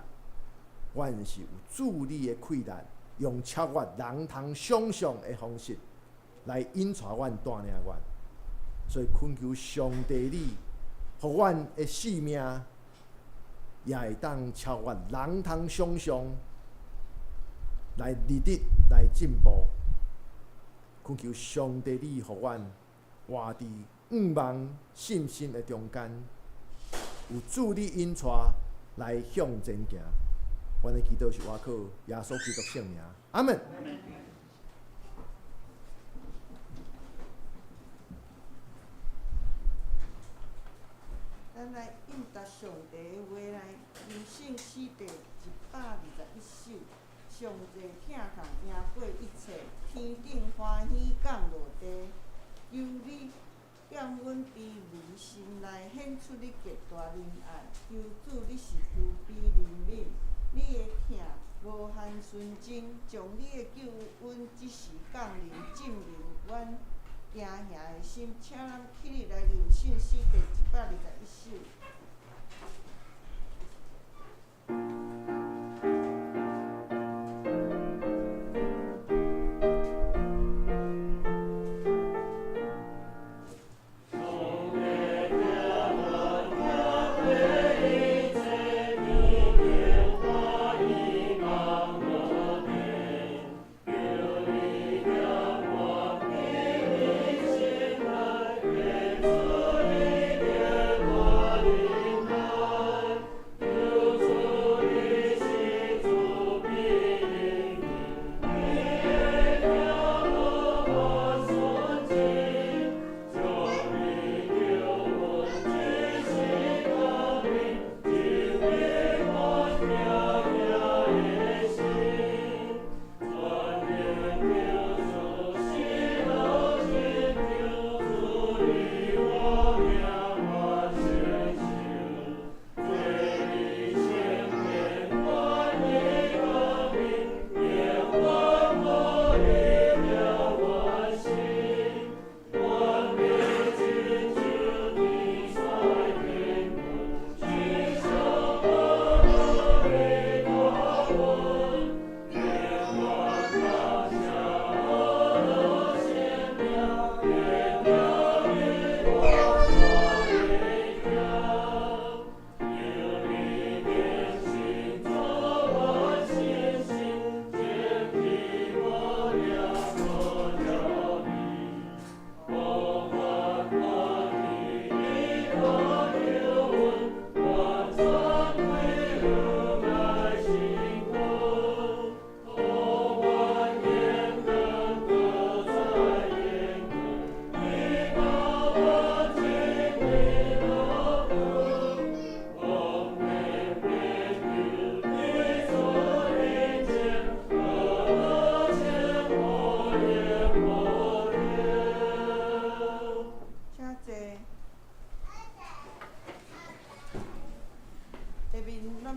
阮是有主你的气力，用超越人通想象的方式来引带阮、带领阮。所以恳求上帝你，互阮的生命也会当超越人通想象，来立德、来进步。恳求上帝你，互阮活伫五望信心的中间，有主你引带来向前行。阮的祈祷是我靠耶稣基督圣名，阿门。咱来应答上帝的话来，人生诗第121首。上帝疼痛赢过一切，天顶欢喜降落地。求你让阮卑微心内显出你极大仁爱。求主你是慈悲怜悯，你的疼无限纯真，将你的救恩即时降临，证明阮惊吓的心。请咱起立来念圣诗第121首。Amen.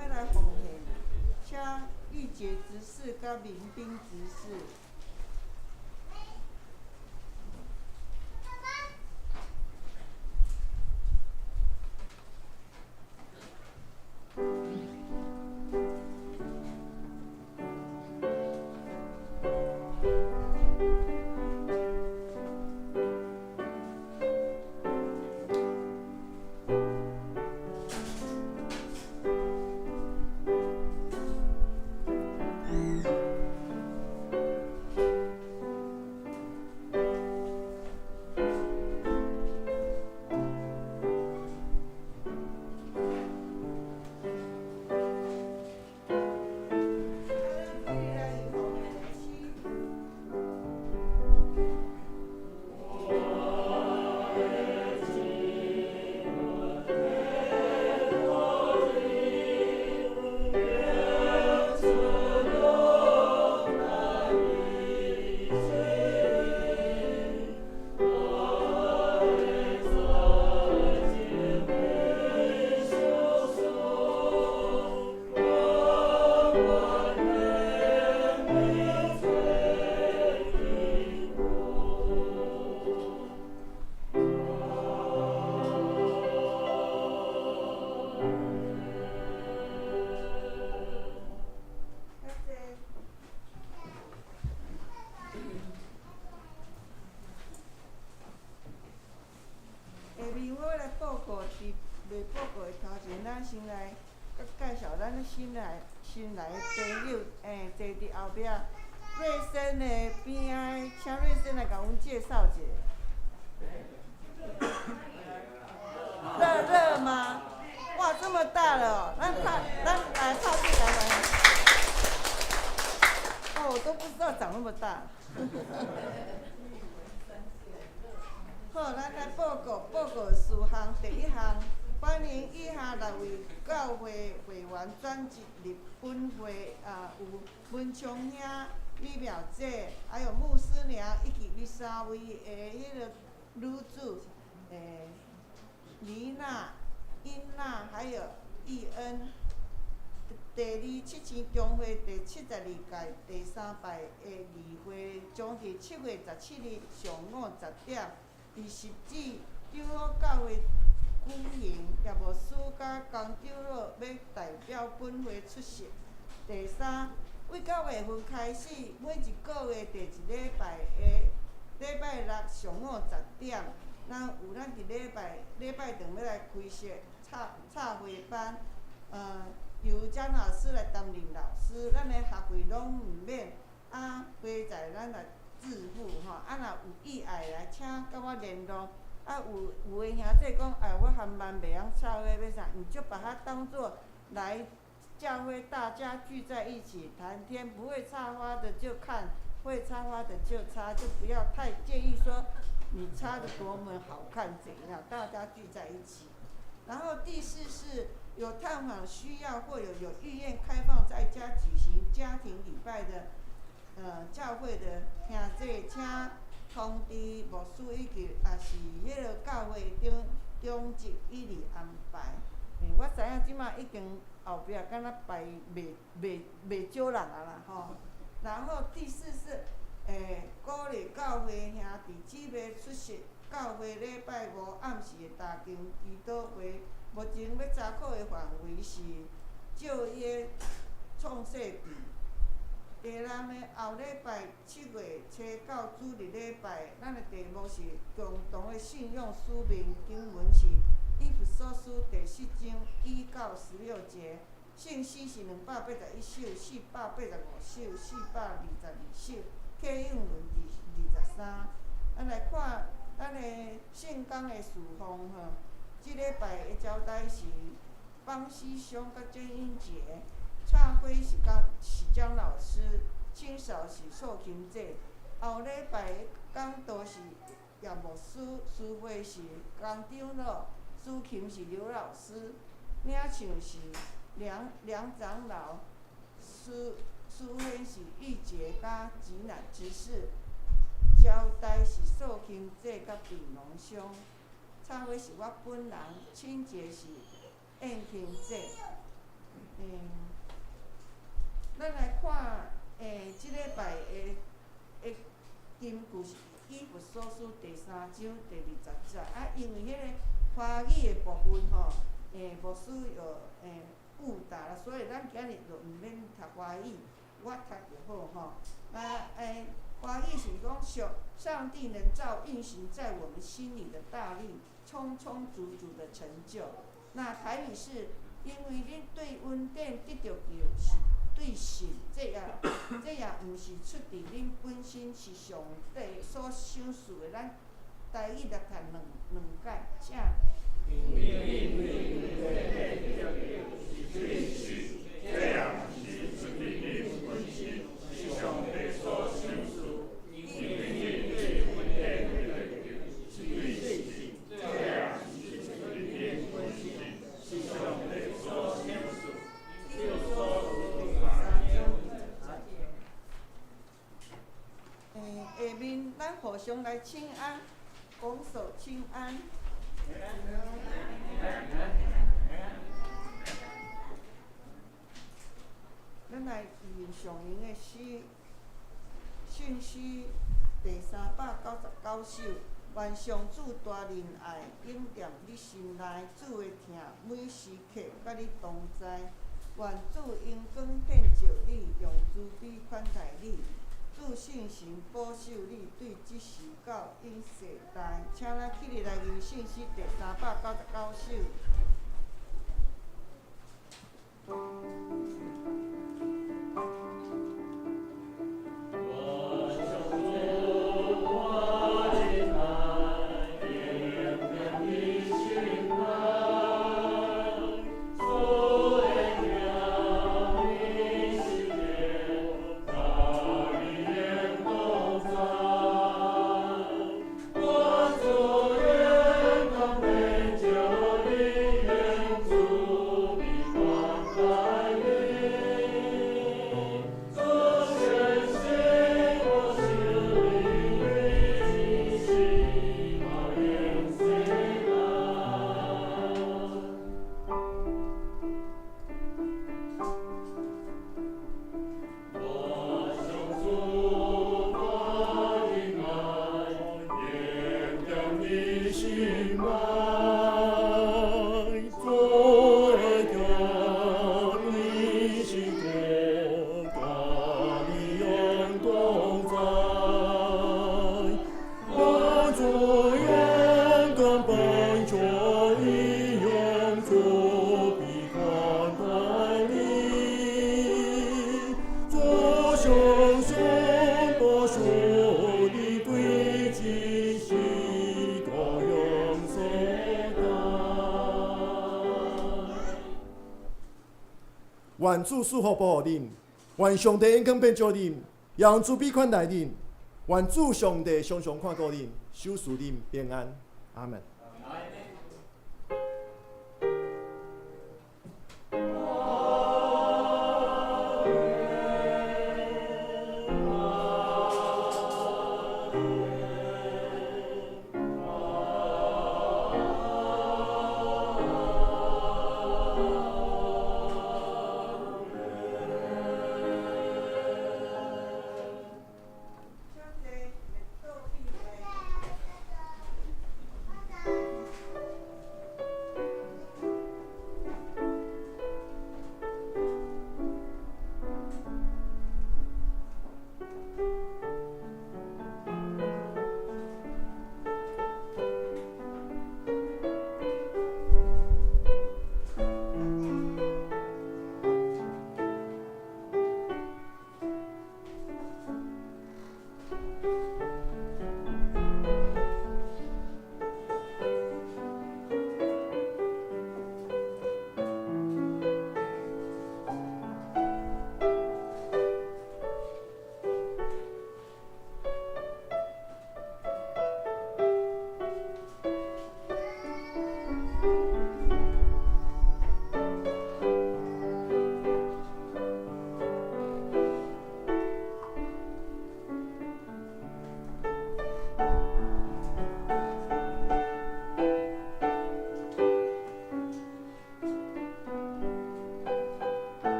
要来奉献，请玉洁执事甲民兵执事。先来介绍咱新来的朋友，坐伫后壁。瑞生的边仔，请瑞生来甲阮介绍一下。热吗？哇，这么大了哦！咱靠近来。哦，我都不知道长那么大。好，咱来报告事项。第一项，欢迎以下6位教会会员转入本会有文昌兄、李苗姐，还有牧师娘，以及第3位迄个女子李娜、英娜，还有义恩。第2七星中会第72届第3摆的议会将伫7月17日上午10点，伫10指长老教会举行，业务师甲工长老要代表本会出席。第3，为9月份开始，每一个月第1礼拜的礼拜六上午10点，咱伫礼拜堂要来开设插花班，由张老师来担任老师，咱的学费拢毋免，花在咱来自付吼。若有意爱来，请甲我联络。有的兄弟讲，我还蛮袂晓插花，要啥？你就把它当作来教会大家聚在一起谈天，不会插花的就看，会插花的就插，就不要太介意说你插的多么好看怎样，大家聚在一起。然后第4是有探访需要或有意愿开放在家举行家庭礼拜的教会的兄弟，请通知牧师以及是迄个教会中职以利安排。我知影即马已经后壁敢若排袂少人啊啦吼。然后第4是鼓励教会兄弟姊妹出席教会礼拜5暗时的大间祈祷会。目前要查考的范围是就业创世纪。第6呢，后礼拜7月初9主日礼拜，咱的题目是共同的信用书面经文是以弗所书第4章1到16节，信息是281首、485首、422首，客运论第23。咱来看咱的圣工的事项吼，即礼拜的招待是邦西兄甲郑英杰。插花是江老师，亲手是寿琴姐。后礼拜讲道是叶牧师，书会是工长老，主琴是刘老师，领唱是梁长老，书会是玉洁甲吉乃执事，招待是寿琴姐甲平农兄。插花是我本人，清洁是燕琴姐。咱来看即礼拜的经句是以弗所书第3章第20节，因为迄个华语的部分吼，无需要误导啦，所以咱今日就毋免读华语，我读就好吼。华语是讲上帝能照运行在我们心里的大力，充充足足的成就。那台语是因为恁对恩典得到救是对神，这也毋是出自恁本身，是上帝所赏赐的。咱台语来读两解，请。因为对恩典得到救是对神，这样是出自恁本身，是上帝所赏赐。因为对恩典得到救是对神，这样是出自恁本身，是上帝所赏赐。下面咱互相来请安，拱手请安。咱来念上英的诗，信息第399首。愿上主大仁爱永踮你心内，主的疼每时刻甲你同在。愿主因光遍照你，用慈悲款待你。主圣神保守你，对即时到永世代。请咱起立来念信息第399首。愿主赐福保护恁，愿上帝恩典变照恁，用慈悲款待恁，愿主上帝常常看顾恁，守护恁平安。阿门。